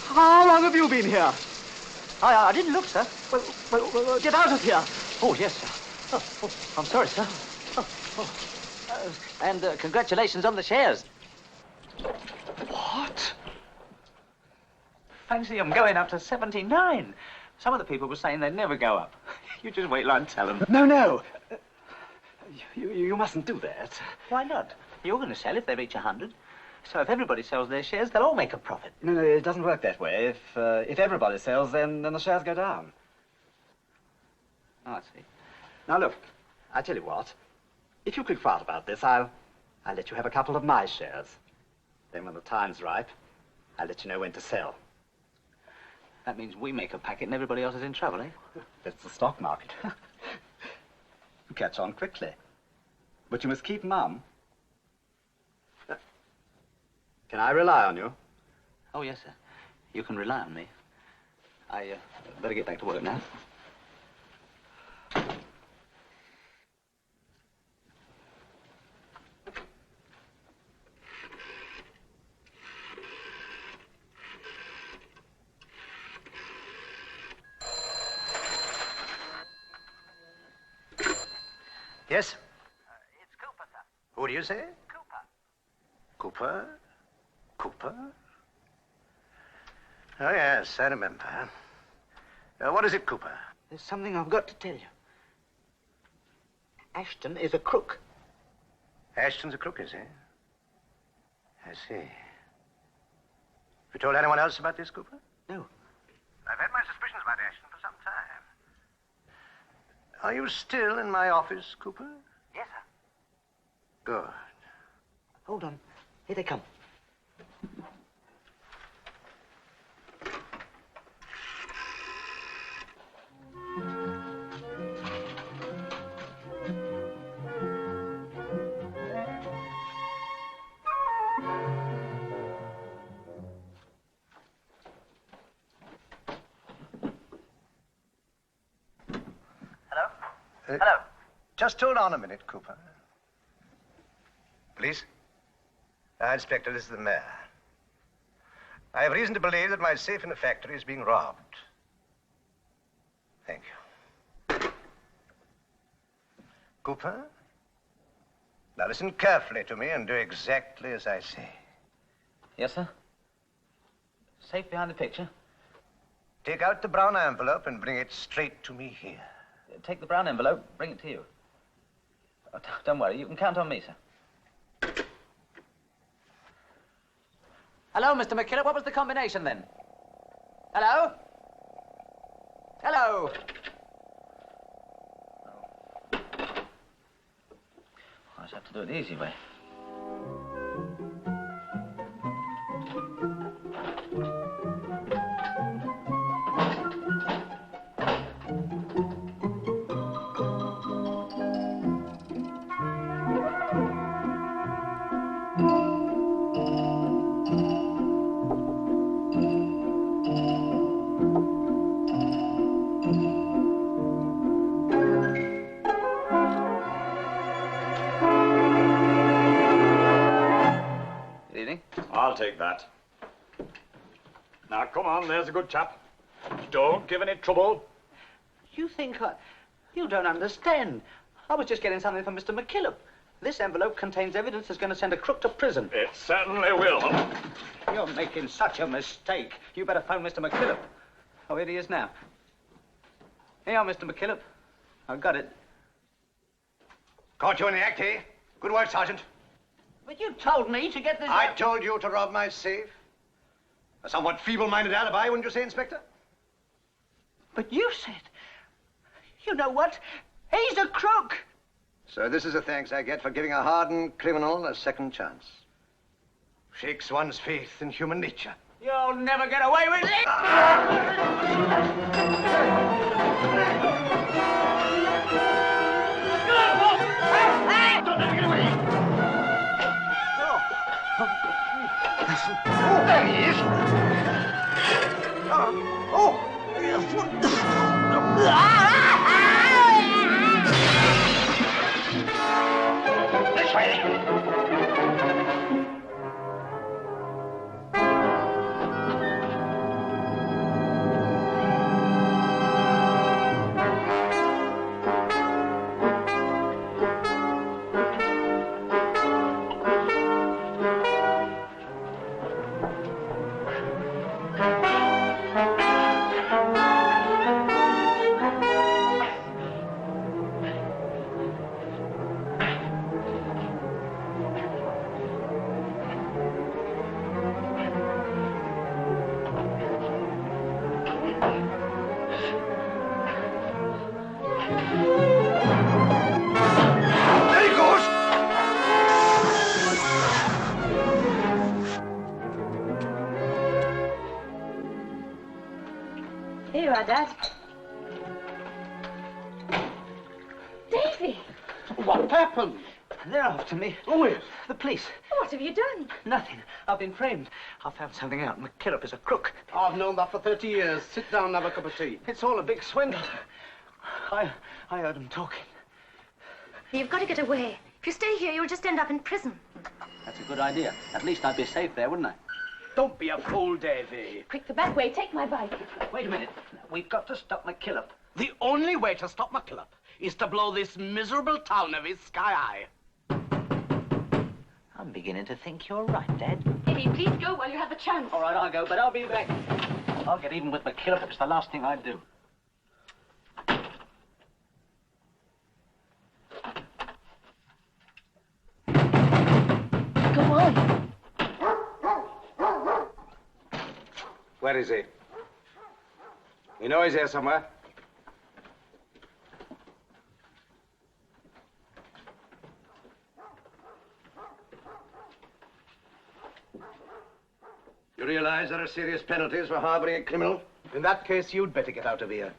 How long have you been here? I didn't look, sir. Well, get out of here. Oh, yes, sir. Oh, I'm sorry, sir. And congratulations on the shares. What? Fancy them going up to 79. Some of the people were saying they'd never go up. You just wait till I tell them. No. You mustn't do that. Why not? You're going to sell if they reach 100. So if everybody sells their shares, they'll all make a profit. No, it doesn't work that way. If everybody sells, then the shares go down. Oh, I see. Now, look, I tell you what. If you keep quiet about this, I'll let you have a couple of my shares. Then when the time's ripe, I'll let you know when to sell. That means we make a packet and everybody else is in trouble, eh? That's the stock market. You catch on quickly. But you must keep mum. Can I rely on you? Oh, yes, sir. You can rely on me. I better get back to work now. Yes? It's Cooper, sir. Who do you say? Cooper. Cooper? Oh, yes, I remember. What is it, Cooper? There's something I've got to tell you. Ashton is a crook. Ashton's a crook, is he? I see. Have you told anyone else about this, Cooper? No. I've had my suspicions about Ashton for some time. Are you still in my office, Cooper? Yes, sir. Good. Hold on. Here they come. Hello. Just hold on a minute, Cooper. Police? Inspector, this is the mayor. I have reason to believe that my safe in the factory is being robbed. Thank you. Cooper? Now listen carefully to me and do exactly as I say. Yes, sir? Safe behind the picture. Take out the brown envelope and bring it straight to me here. Take the brown envelope, bring it to you. Oh, don't worry, you can count on me, sir. Hello, Mr. McKillop. What was the combination then? Hello? Hello? I just have to do it the easy way. I'll take that. Now, come on, there's a good chap. Don't give any trouble. You think you don't understand. I was just getting something from Mr. McKillop. This envelope contains evidence that's going to send a crook to prison. It certainly will. You're making such a mistake. You better phone Mr. McKillop. Oh, here he is now. Here you are, Mr. McKillop. I've got it. Caught you in the act, eh? Good work, Sergeant. But you told me to get this... I told you to rob my safe. A somewhat feeble-minded alibi, wouldn't you say, Inspector? But you said... You know what? He's a crook! So this is the thanks I get for giving a hardened criminal a second chance. Shakes one's faith in human nature. You'll never get away with it! Don't let me get away! Oh, there he is! This way! Here you are, Dad. Davy! What happened? They're after me. Who is? The police. What have you done? Nothing. I've been framed. I found something out. McKillop is a crook. I've known that for 30 years. Sit down and have a cup of tea. It's all a big swindle. I heard him talking. You've got to get away. If you stay here, you'll just end up in prison. That's a good idea. At least I'd be safe there, wouldn't I? Don't be a fool, Davy. Quick, the back way. Take my bike. Wait a minute. We've got to stop McKillop. The only way to stop McKillop is to blow this miserable town of his sky high. I'm beginning to think you're right, Dad. Davy, please go while you have the chance. All right, I'll go, but I'll be back. I'll get even with McKillop. It's the last thing I'd do. Go on. Where is he? You know he's here somewhere. You realize there are serious penalties for harboring a criminal? In that case, you'd better get out of here.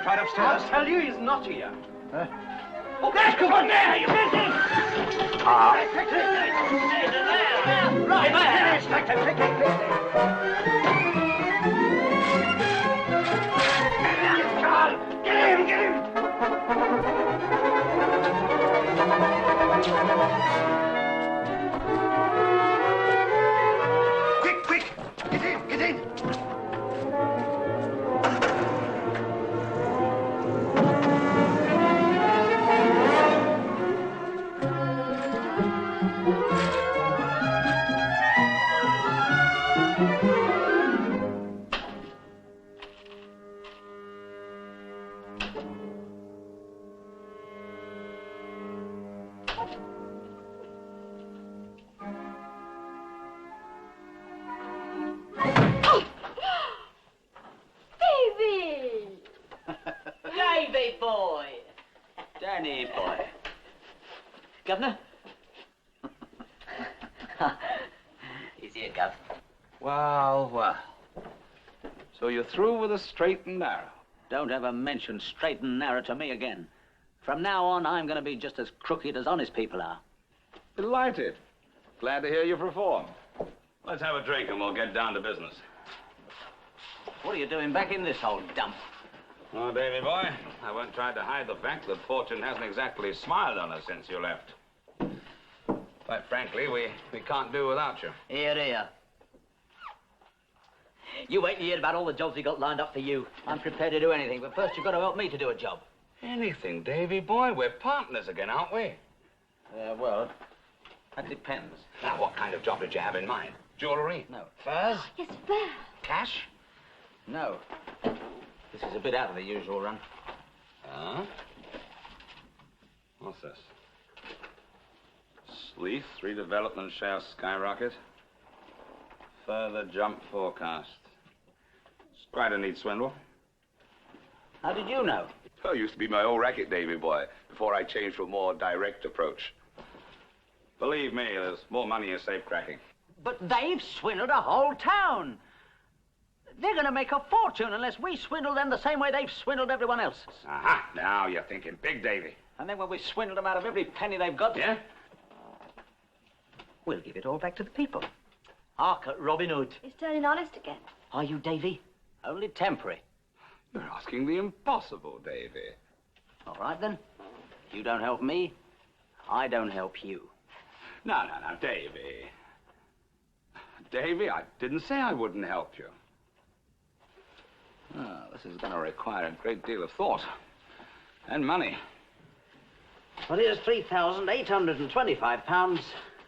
Right upstairs. I'll tell you he's not here. Oh, guys, come on there! You get him! Right, Inspector, quickly. Get him! Governor. He's here, Gov. Well, well. So you're through with the straight and narrow? Don't ever mention straight and narrow to me again. From now on, I'm going to be just as crooked as honest people are. Delighted. Glad to hear you've reformed. Let's have a drink and we'll get down to business. What are you doing back in this old dump? Oh, Davy boy, I won't try to hide the fact that fortune hasn't exactly smiled on us since you left. Quite frankly, we can't do without you. Here, here. You wait and hear about all the jobs we got lined up for you. I'm prepared to do anything, but first you've got to help me to do a job. Anything, Davy boy. We're partners again, aren't we? Well, that depends. Now, what kind of job did you have in mind? Jewelry? No. Furs? Yes, there. Cash? No. This is a bit out of the usual run. Huh? What's this? Sleeth, redevelopment share skyrocket. Further jump forecast. It's quite a neat swindle. How did you know? Oh, it used to be my old racket, Davy boy, before I changed to a more direct approach. Believe me, there's more money in safe cracking. But they've swindled a whole town. They're going to make a fortune unless we swindle them the same way they've swindled everyone else. Aha, now you're thinking big, Davy. And then when we swindle them out of every penny they've got... Yeah? We'll give it all back to the people. Hark at Robin Hood. He's turning honest again. Are you, Davy? Only temporary. You're asking the impossible, Davy. All right, then. You don't help me, I don't help you. No, Davy. Davy, I didn't say I wouldn't help you. Oh, this is going to require a great deal of thought. And money. Well, here's £3,825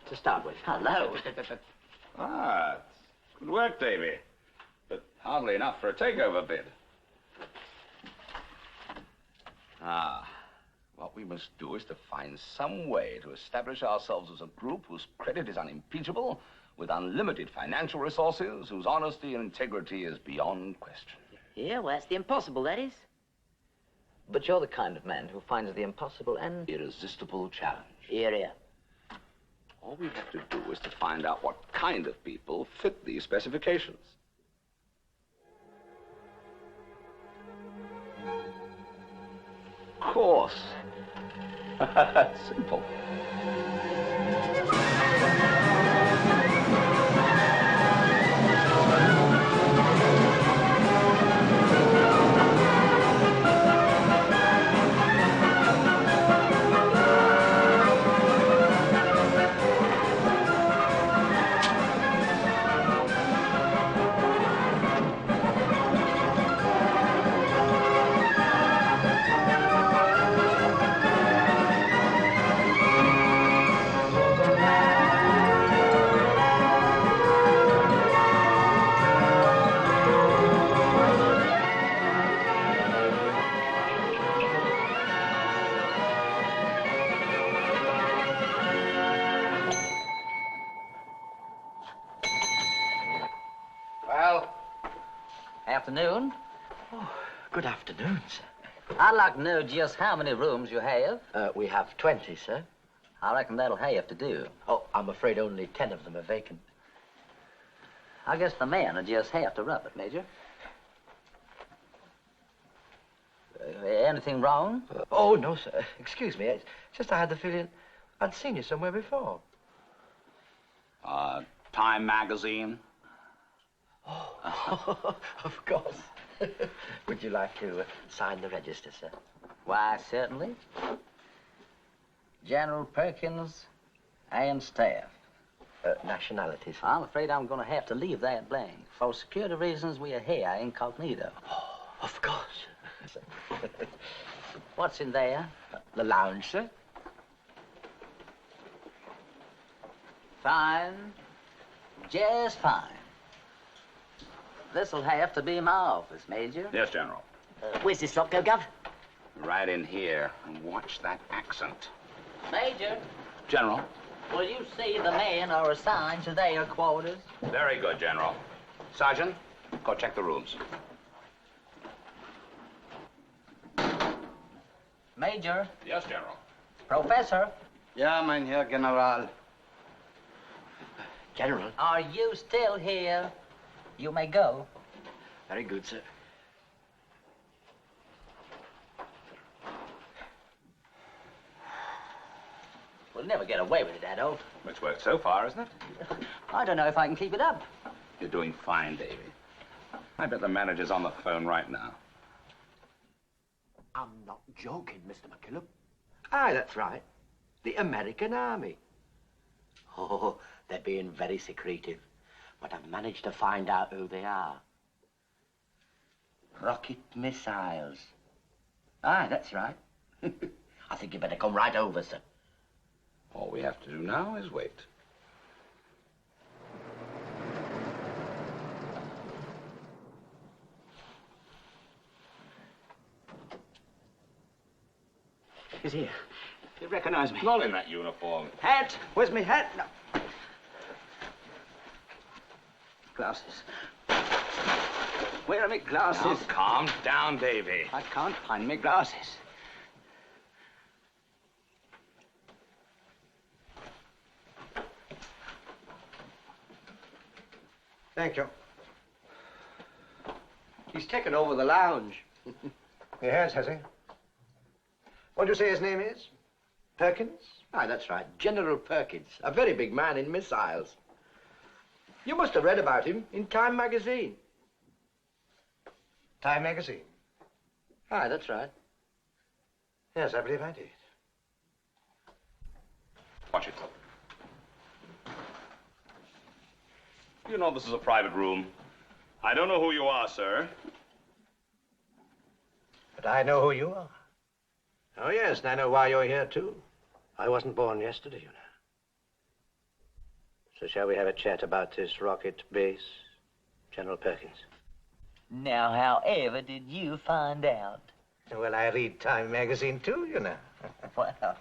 to start with. Hello. Ah, it's good work, Davy. But hardly enough for a takeover bid. What we must do is to find some way to establish ourselves as a group whose credit is unimpeachable, with unlimited financial resources, whose honesty and integrity is beyond question. Yeah, well, that's the impossible, that is. But you're the kind of man who finds the impossible and... irresistible challenge. Here, here. All we have to do is to find out what kind of people fit these specifications. Of course. Simple. Afternoon. Oh, good afternoon, sir. I'd like to know just how many rooms you have. We have 20, sir. I reckon that'll have to do. Oh, I'm afraid only 10 of them are vacant. I guess the men will just have to rub it, Major. Anything wrong? Oh, no, sir. Excuse me. It's just I had the feeling I'd seen you somewhere before. Time magazine. Oh, of course. Would you like to sign the register, sir? Why, certainly. General Perkins and staff. Nationalities. I'm afraid I'm going to have to leave that blank. For security reasons, we are here incognito. Oh, of course. What's in there? The lounge, sir. Fine. Just fine. This'll have to be my office, Major. Yes, General. Where's this lot go, Gov? Right in here. And watch that accent. Major, General. will you see the men are assigned to their quarters? Very good, General. Sergeant, go check the rooms. Major. Yes, General. Professor. Ja, mein Herr General. General? Are you still here? You may go. Very good, sir. We'll never get away with it, Adolf. It's worked so far, isn't it? I don't know if I can keep it up. You're doing fine, Davy. I bet the manager's on the phone right now. I'm not joking, Mr. McKillop. Aye, that's right. The American Army. Oh, they're being very secretive. But I've managed to find out who they are. Rocket missiles. Aye, that's right. I think you better come right over, sir. All we have to do now is wait. He's here. You recognize me? Not in that uniform. Hat! Where's my hat? No. Glasses. Where are my glasses? Now, calm down, Davy. I can't find my glasses. Thank you. He's taken over the lounge. He has he? What do you say his name is? Perkins? Aye, that's right. General Perkins. A very big man in missiles. You must have read about him in Time magazine. Time magazine? Aye, that's right. Yes, I believe I did. Watch it. You know this is a private room. I don't know who you are, sir. But I know who you are. Oh, yes, and I know why you're here, too. I wasn't born yesterday, you know. So shall we have a chat about this rocket base, General Perkins? Now, however did you find out? Well, I read Time magazine, too, you know. Well,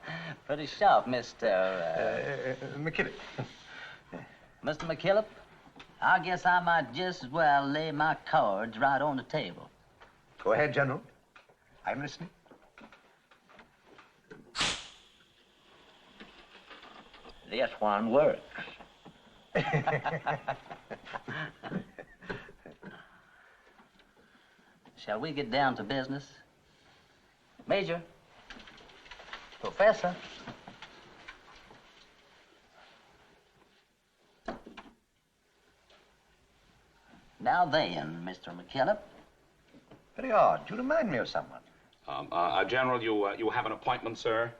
pretty sharp, Mr. McKillop. Mr. McKillop, I guess I might just as well lay my cards right on the table. Go ahead, General. I'm listening. This one works. Shall we get down to business? Major, Professor. Now then, Mr. McKillop. Very odd. You remind me of someone. General, you have an appointment, sir?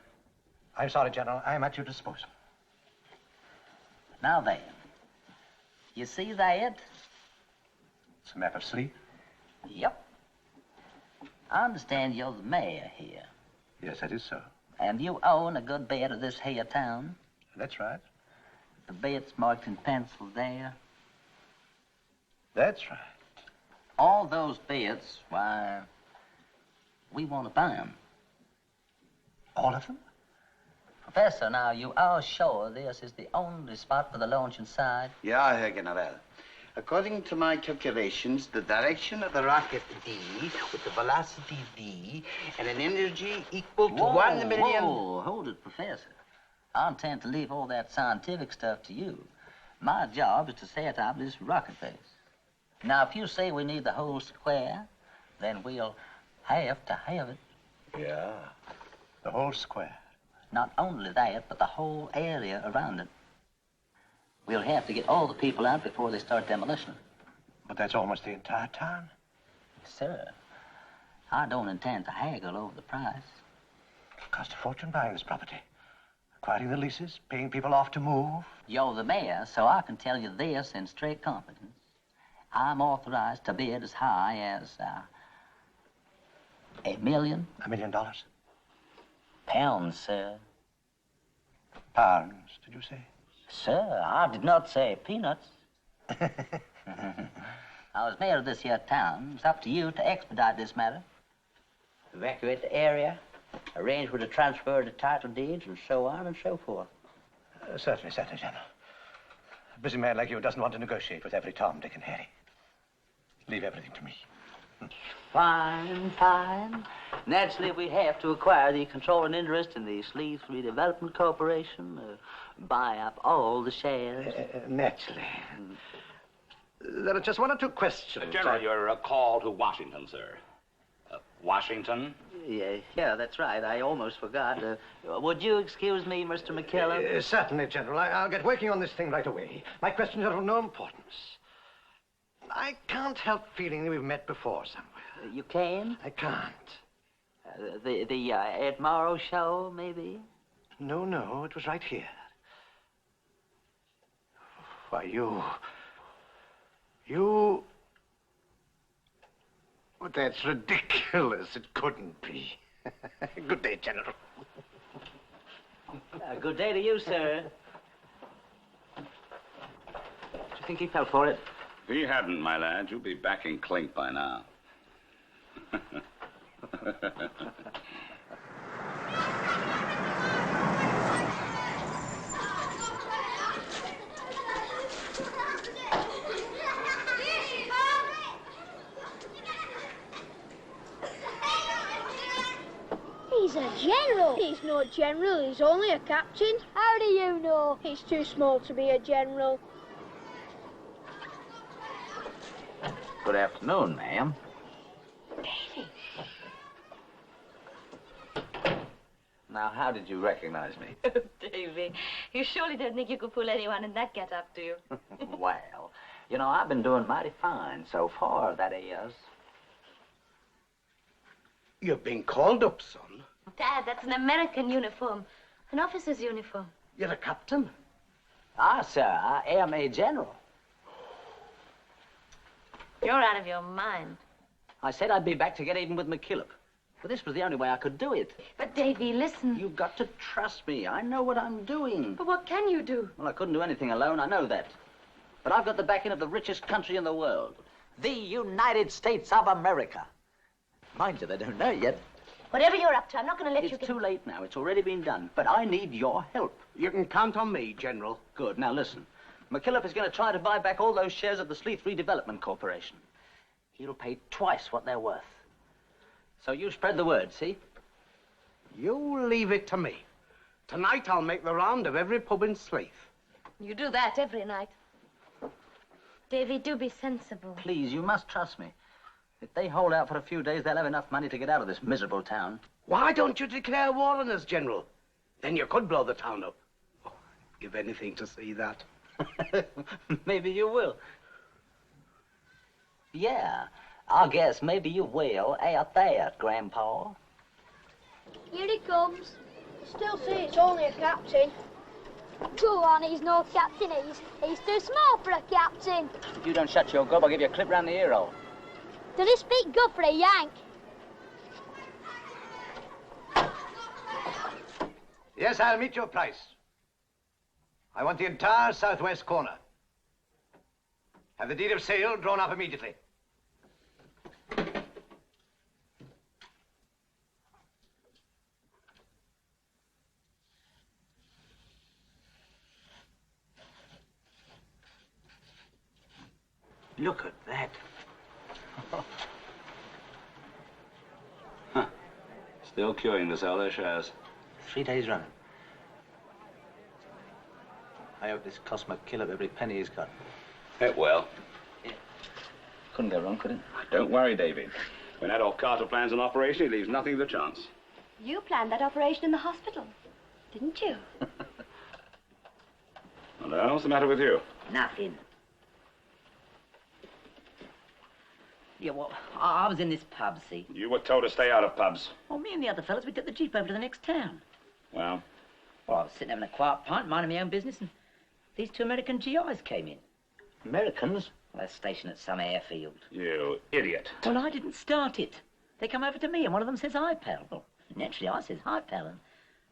I'm sorry, General. I'm at your disposal. Now then, you see that? It's a map of sleep? Yep. I understand you're the mayor here. Yes, that is so. And you own a good bit of this here town. That's right. The bits marked in pencil there. That's right. All those bits, why, we want to buy them. All of them? Professor, now, you are sure this is the only spot for the launch inside? Ja, Herr General. According to my calculations, the direction of the rocket D, with the velocity V, and an energy equal to 1 million... Whoa, hold it, Professor. I intend to leave all that scientific stuff to you. My job is to set up this rocket base. Now, if you say we need the whole square, then we'll have to have it. Yeah, the whole square. Not only that, but the whole area around it. We'll have to get all the people out before they start demolition. But that's almost the entire town. Sir, I don't intend to haggle over the price. It'll cost a fortune buying this property. Acquiring the leases, paying people off to move. You're the mayor, so I can tell you this in straight confidence. I'm authorized to bid as high as, $1 million. $1 million? Pounds, sir. Pounds, did you say? Sir, I did not say peanuts. I was mayor of this here town. It's up to you to expedite this matter. Evacuate the area, arrange for the transfer of the title deeds, and so on and so forth. Certainly, General. A busy man like you doesn't want to negotiate with every Tom, Dick, and Harry. Leave everything to me. Fine, fine. Naturally, we have to acquire the controlling interest in the Sleeve Redevelopment Corporation, buy up all the shares. Naturally. There are just one or two questions. General, your call to Washington, sir. Washington? Yeah, that's right. I almost forgot. Would you excuse me, Mr. McKillop? Certainly, General. I'll get working on this thing right away. My questions are of no importance. I can't help feeling that we've met before somewhere. You can? I can't. The Ed Morrow show, maybe? No, it was right here. Why, you... Well, that's ridiculous. It couldn't be. Good day, General. Good day to you, sir. Do you think he fell for it? If he hadn't, my lad, you'd be back in clink by now. He's a general. He's no general, he's only a captain. How do you know? He's too small to be a general. Good afternoon, ma'am. Davy. Now, how did you recognize me? Oh, Davy, you surely don't think you could fool anyone in that get-up, do you? Well, you know, I've been doing mighty fine so far, that is. You've been called up, son. Dad, that's an American uniform. An officer's uniform. You're a captain? Ah, sir, I am a general. You're out of your mind. I said I'd be back to get even with McKillop. But this was the only way I could do it. But, Davy, listen. You've got to trust me. I know what I'm doing. But what can you do? Well, I couldn't do anything alone, I know that. But I've got the backing of the richest country in the world. The United States of America. Mind you, they don't know yet. Whatever you're up to, I'm not going to let you It's too late now. It's already been done. But I need your help. You can count on me, General. Good. Now, listen. McKillop is going to try to buy back all those shares of the Sleeth Redevelopment Corporation. He'll pay twice what they're worth. So you spread the word, see? You leave it to me. Tonight I'll make the round of every pub in Sleeth. You do that every night. Davy, do be sensible. Please, you must trust me. If they hold out for a few days, they'll have enough money to get out of this miserable town. Why don't you declare war on us, General? Then you could blow the town up. Oh, give anything to see that. Maybe you will. Yeah, I guess maybe you will out there, Grandpa. Here he comes. Still say it's only a captain. Go on, he's no captain. He's too small for a captain. If you don't shut your gob, I'll give you a clip round the ear hole. Does he speak good for a Yank? Yes, I'll meet your price. I want the entire southwest corner. Have the deed of sale drawn up immediately. Look at that. Huh. Still queuing to sell their shares. 3 days running. I hope this cost McKillop every penny he's got. It will. Yeah. Couldn't go wrong, could it? Don't worry, Davy. When Adolf Carter plans an operation, he leaves nothing to chance. You planned that operation in the hospital, didn't you? Well, what's the matter with you? Nothing. Yeah, well, I was in this pub, see? You were told to stay out of pubs. Well, me and the other fellas, we took the jeep over to the next town. Well? Well, I was sitting having a quiet pint, minding my own business, and these 2 American GIs came in. Americans? Well, they're stationed at some airfield. You idiot. Well, I didn't start it. They come over to me, and one of them says, "Hi, pal." Well, naturally, I says, "Hi, pal." And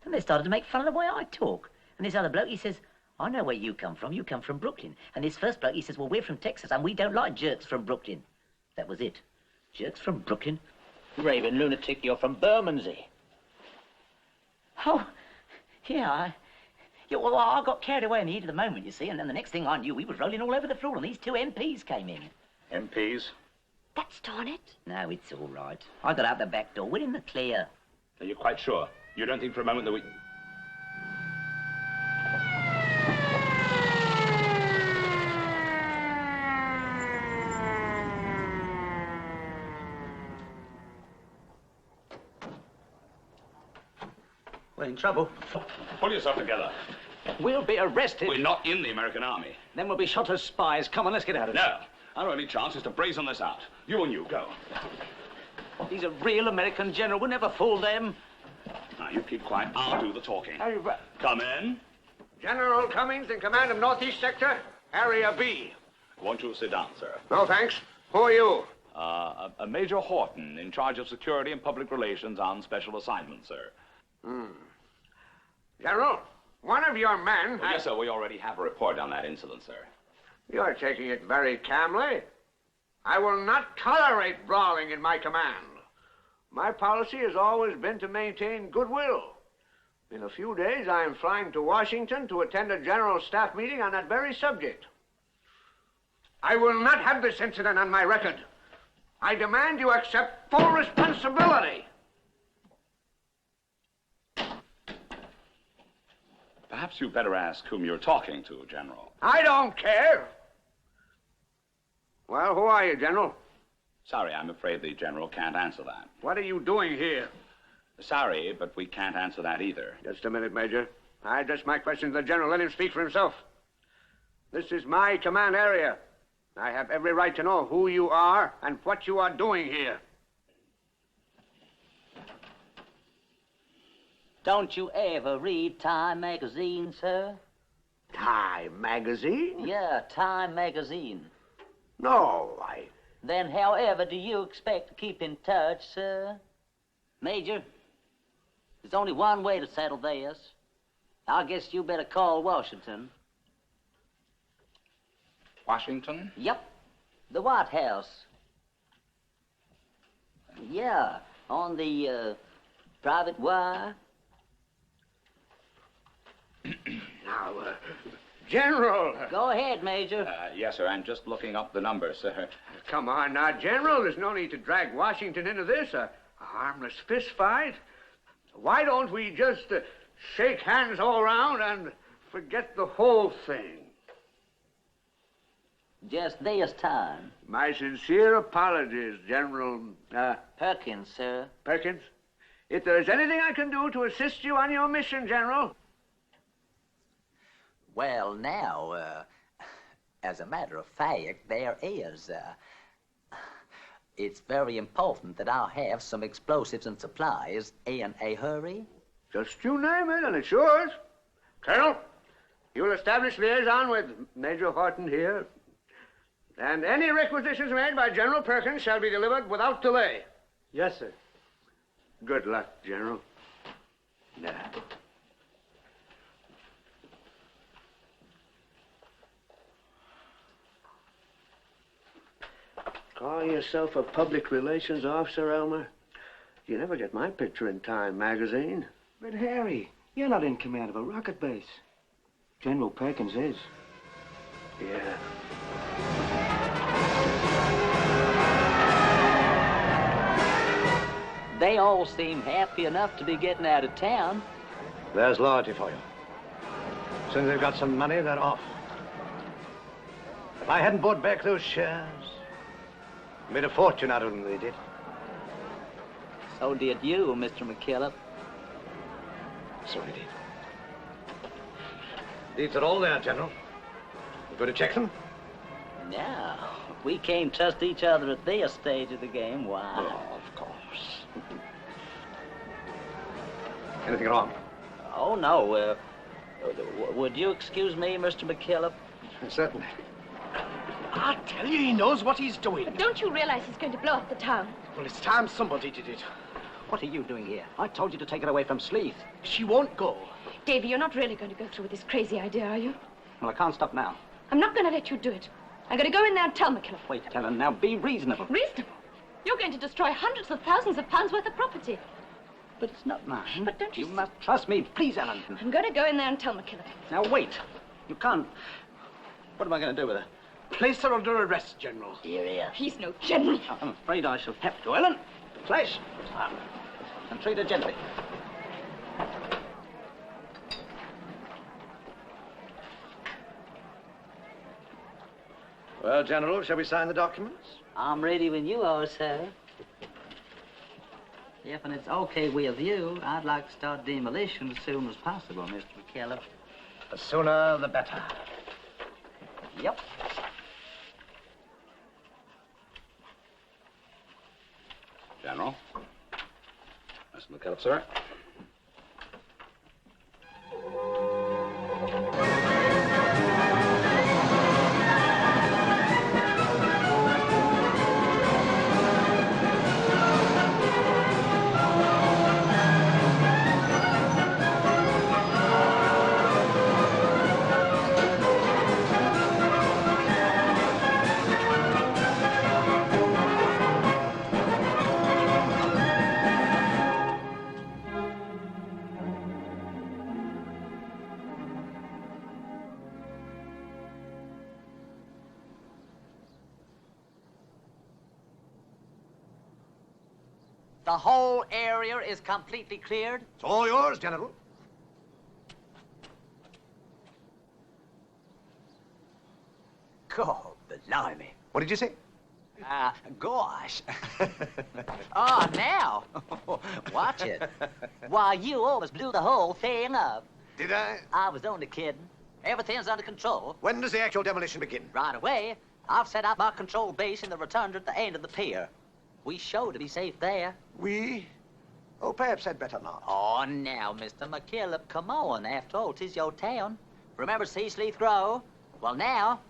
then they started to make fun of the way I talk. And this other bloke, he says, "I know where you come from. You come from Brooklyn." And this first bloke, he says, "Well, we're from Texas, and we don't like jerks from Brooklyn." That was it. Jerks from Brooklyn? Raving lunatic, you're from Bermondsey. Oh, yeah, well, I got carried away in the heat of the moment, you see, and then the next thing I knew, we was rolling all over the floor, and these 2 MPs came in. MPs? That's torn it. No, it's all right. I got out the back door. We're in the clear. Are you quite sure? You don't think for a moment that we... We're in trouble. Pull yourself together. We'll be arrested. We're not in the American Army. Then we'll be shot as spies. Come on, let's get out of here. No. Our only chance is to brazen this out. You and you, go. He's a real American general. We'll never fool them. Now, you keep quiet. I'll do the talking. Come in. General Cummings in command of Northeast Sector, Area B. Won't you sit down, sir? No, thanks. Who are you? Major Horton, in charge of security and public relations on special assignment, sir. General, one of your men... Yes, sir. We already have a report on that incident, sir. You're taking it very calmly. I will not tolerate brawling in my command. My policy has always been to maintain goodwill. In a few days, I am flying to Washington to attend a general staff meeting on that very subject. I will not have this incident on my record. I demand you accept full responsibility. Perhaps you'd better ask whom you're talking to, General. I don't care. Well, who are you, General? Sorry, I'm afraid the General can't answer that. What are you doing here? Sorry, but we can't answer that either. Just a minute, Major. I address my question to the General. Let him speak for himself. This is my command area. I have every right to know who you are and what you are doing here. Don't you ever read Time magazine, sir? Time magazine? Yeah, Time magazine. No, Then however do you expect to keep in touch, sir? Major, there's only one way to settle this. I guess you better call Washington. Washington? Yep, the White House. Yeah, on the private wire. Now, General. Go ahead, Major. Yes, sir. I'm just looking up the numbers, sir. Come on now, General. There's no need to drag Washington into this. A harmless fist fight. Why don't we just shake hands all around and forget the whole thing? Just this time. My sincere apologies, General... Perkins, sir. Perkins? If there's anything I can do to assist you on your mission, General... Well, now, as a matter of fact, there is. It's very important that I have some explosives and supplies in a hurry. Just you name it, and it's yours. Colonel, you will establish liaison with Major Horton here, and any requisitions made by General Perkins shall be delivered without delay. Yes, sir. Good luck, General. Now. Call yourself a public relations officer, Elmer? You never get my picture in Time magazine. But, Harry, you're not in command of a rocket base. General Perkins is. Yeah. They all seem happy enough to be getting out of town. There's loyalty for you. As soon as they've got some money, they're off. If I hadn't bought back those shares, made a fortune out of them, they did. So did you, Mr. McKillop. So I did. Deeds are all there, General. You going to check them? No, we can't trust each other at this stage of the game. Why? Oh, of course. Anything wrong? Oh, no. Would you excuse me, Mr. McKillop? Certainly. I tell you, he knows what he's doing. But don't you realize he's going to blow up the town? Well, it's time somebody did it. What are you doing here? I told you to take it away from Sleeth. She won't go. Davy, you're not really going to go through with this crazy idea, are you? Well, I can't stop now. I'm not going to let you do it. I'm going to go in there and tell McKillop. Wait, Helen, now be reasonable. Reasonable? You're going to destroy hundreds of thousands of pounds worth of property. But it's not mine. But don't you... You must trust me, please, Ellen. I'm going to go in there and tell McKillop. Now, wait. You can't... What am I going to do with her? Place her under arrest, General. Here. He's no general. I'm afraid I shall have to, Ellen. Flash. And treat her gently. Well, General, shall we sign the documents? I'm ready when you are, sir. If it's okay with you, I'd like to start demolition as soon as possible, Mr. McKillop. The sooner, the better. Yep. General. Mr. McKillop, sir. The whole area is completely cleared? It's all yours, General. God, blimey. What did you say? Gosh. Oh, now. Watch it. Why, you almost blew the whole thing up. Did I? I was only kidding. Everything's under control. When does the actual demolition begin? Right away. I've set up my control base in the rotunda at the end of the pier. We show to be safe there. We? Oh, perhaps I'd better not. Oh, now, Mr. McKillop, come on. After all, 'tis your town. Remember to see Sleeth grow? Well, now,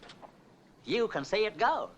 you can see it go.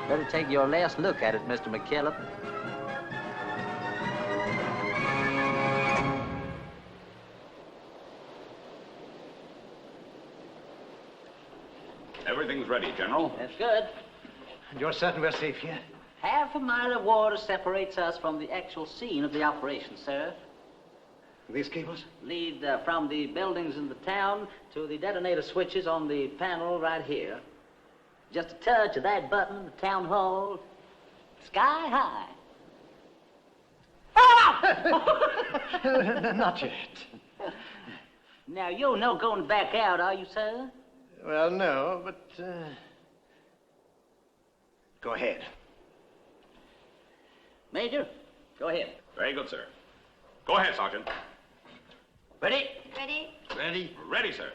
Better take your last look at it, Mr. McKillop. Everything's ready, General. That's good. And you're certain we're safe here? Half a mile of water separates us from the actual scene of the operation, sir. These cables? Lead from the buildings in the town to the detonator switches on the panel right here. Just a touch of that button in the town hall, sky high. Not yet. Now, you're no going back out, are you, sir? Well, no, but, go ahead. Major, go ahead. Very good, sir. Go ahead, Sergeant. Ready? Ready? Ready? Ready, sir.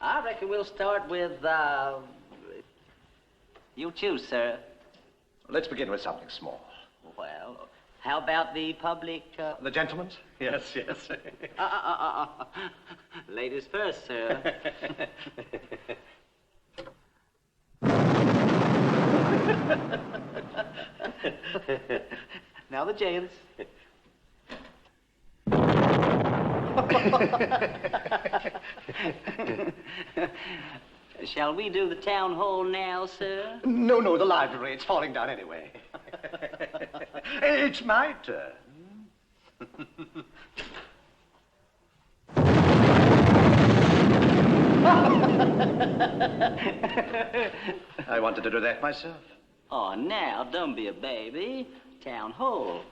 I reckon we'll start with, you choose, sir. Let's begin with something small. Well, how about the public, The gentleman's? Yes, yes. Ladies first, sir. Now the gents. Shall we do the town hall now, sir? No, no, the library. It's falling down anyway. It's my turn. I wanted to do that myself. Oh, now, don't be a baby. Town hall.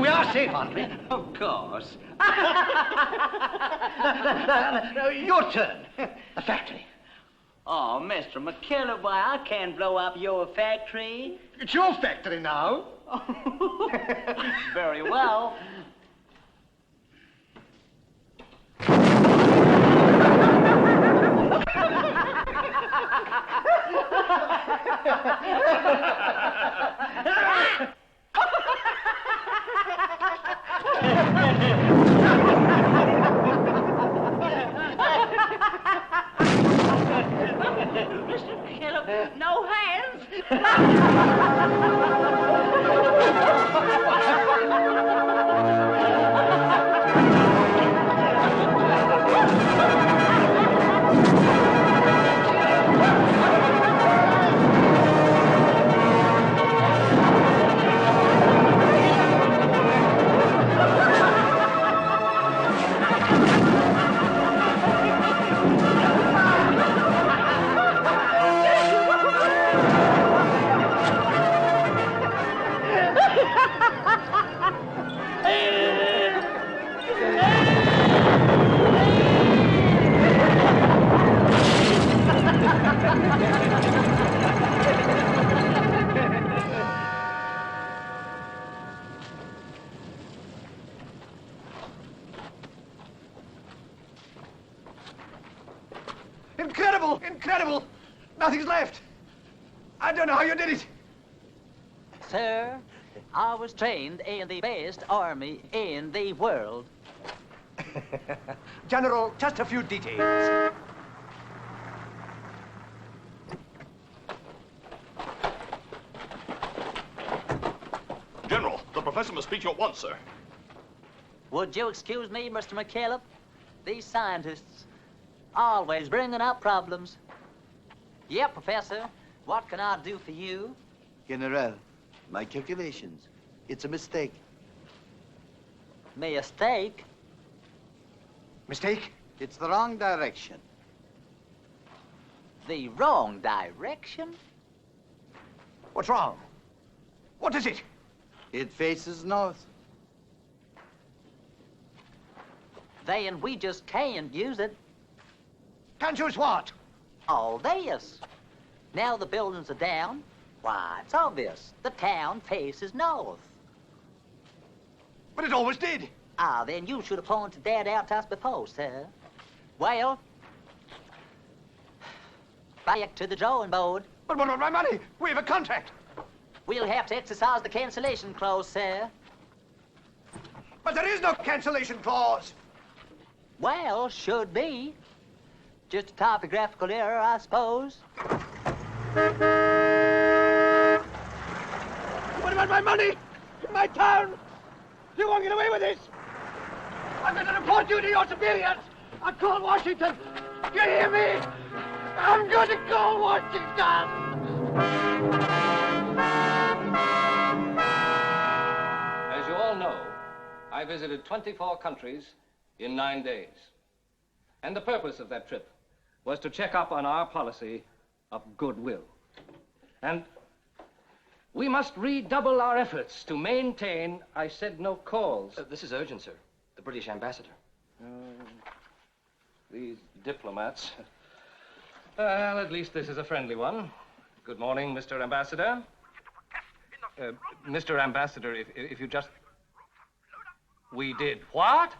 We are safe, aren't we? Of course. Your turn. The factory. Oh, Mr. McKellar, why, I can't blow up your factory. It's your factory now. Very well. Mr. McKellar, no hands. Incredible! Incredible! Nothing's left. I don't know how you did it. Sir, I was trained in the best army in the world. General, just a few details. General, the professor must speak to you at once, sir. Would you excuse me, Mr. McKellar? These scientists always bringing up problems. Yeah, Professor. What can I do for you? General, my calculations. It's a mistake. Mistake? Mistake? It's the wrong direction. The wrong direction? What's wrong? What is it? It faces north. Then we just can't use it. Can't use what? All this. Now the buildings are down. Why, it's obvious. The town faces north. But it always did. Ah, then you should have pointed that out to us before, sir. Well, back to the drawing board. But what about my money? We have a contract. We'll have to exercise the cancellation clause, sir. But there is no cancellation clause. Well, should be. Just a typographical error, I suppose. What about my money? My town? You won't get away with this. I'm going to report you to your superiors. I'll call Washington. You hear me? I'm going to call Washington. As you all know, I visited 24 countries in 9 days. And the purpose of that trip was to check up on our policy of goodwill. And we must redouble our efforts to maintain, I said no calls. This is urgent, sir. The British ambassador. These diplomats. Well, at least this is a friendly one. Good morning, Mr. Ambassador. Mr. Ambassador, if you just... We did what?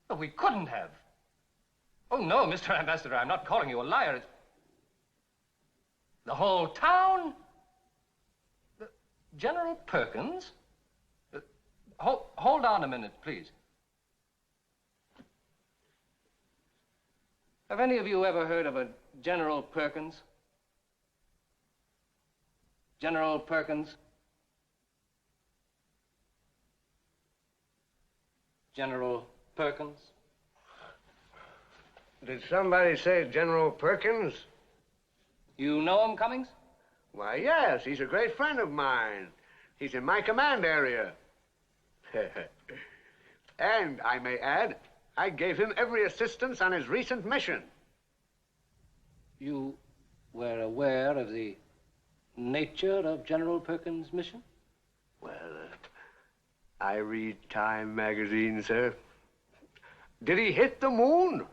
Oh, we couldn't have. Oh, no, Mr. Ambassador, I'm not calling you a liar. The whole town? General Perkins? Hold on a minute, please. Have any of you ever heard of a General Perkins? General Perkins? General Perkins? Did somebody say General Perkins? You know him, Cummings? Why, yes. He's a great friend of mine. He's in my command area. And, I may add, I gave him every assistance on his recent mission. You were aware of the nature of General Perkins' mission? Well, I read Time magazine, sir. Did he hit the moon?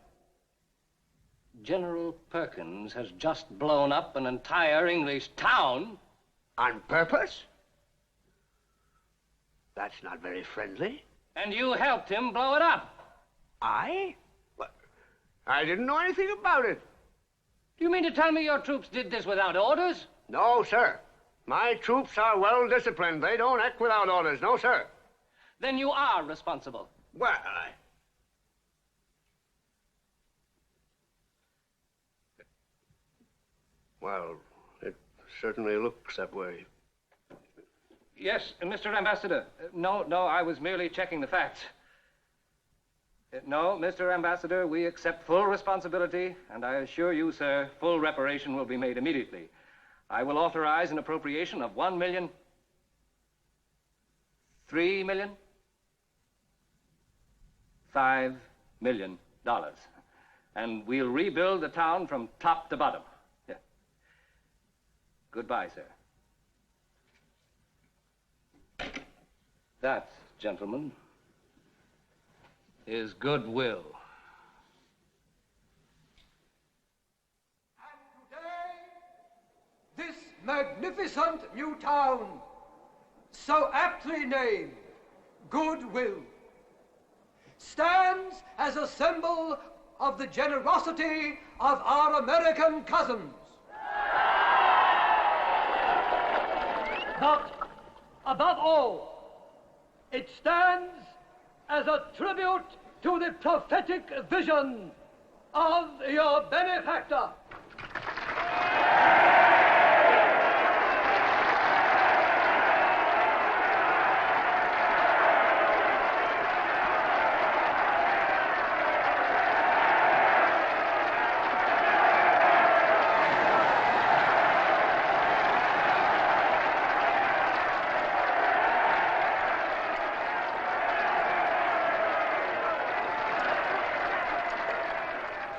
General Perkins has just blown up an entire English town. On purpose? That's not very friendly. And you helped him blow it up. I? What? I didn't know anything about it. Do you mean to tell me your troops did this without orders? No, sir. My troops are well disciplined. They don't act without orders. No, sir. Then you are responsible. Well, Well, it certainly looks that way. Yes, Mr. Ambassador. No, I was merely checking the facts. No, Mr. Ambassador, we accept full responsibility, and I assure you, sir, full reparation will be made immediately. I will authorize an appropriation of $1 million, $3 million, $5 million, and we'll rebuild the town from top to bottom. Yeah. Goodbye, sir. That, gentlemen, is goodwill. This magnificent new town, so aptly named Goodwill, stands as a symbol of the generosity of our American cousins. But above all, it stands as a tribute to the prophetic vision of your benefactor.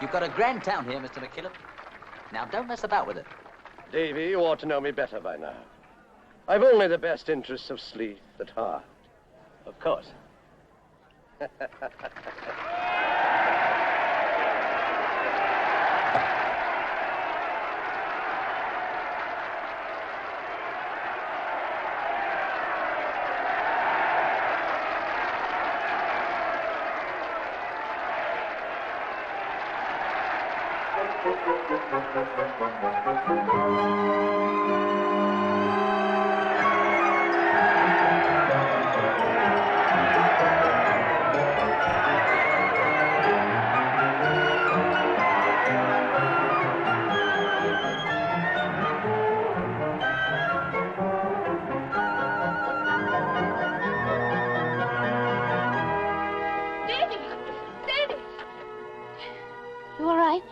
You've got a grand town here, Mr. McKillop. Now, don't mess about with it. Davy, you ought to know me better by now. I've only the best interests of Sleeth at heart. Of course. You all right?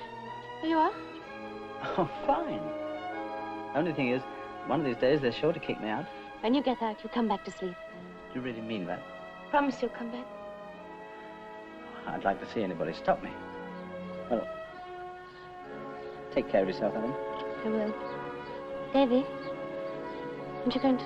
Are you are? Oh, fine. Only thing is, one of these days they're sure to kick me out. When you get out, you come back to sleep. Do you really mean that? Promise you'll come back. I'd like to see anybody stop me. Well, take care of yourself, Ellen. I will. Davy, aren't you going to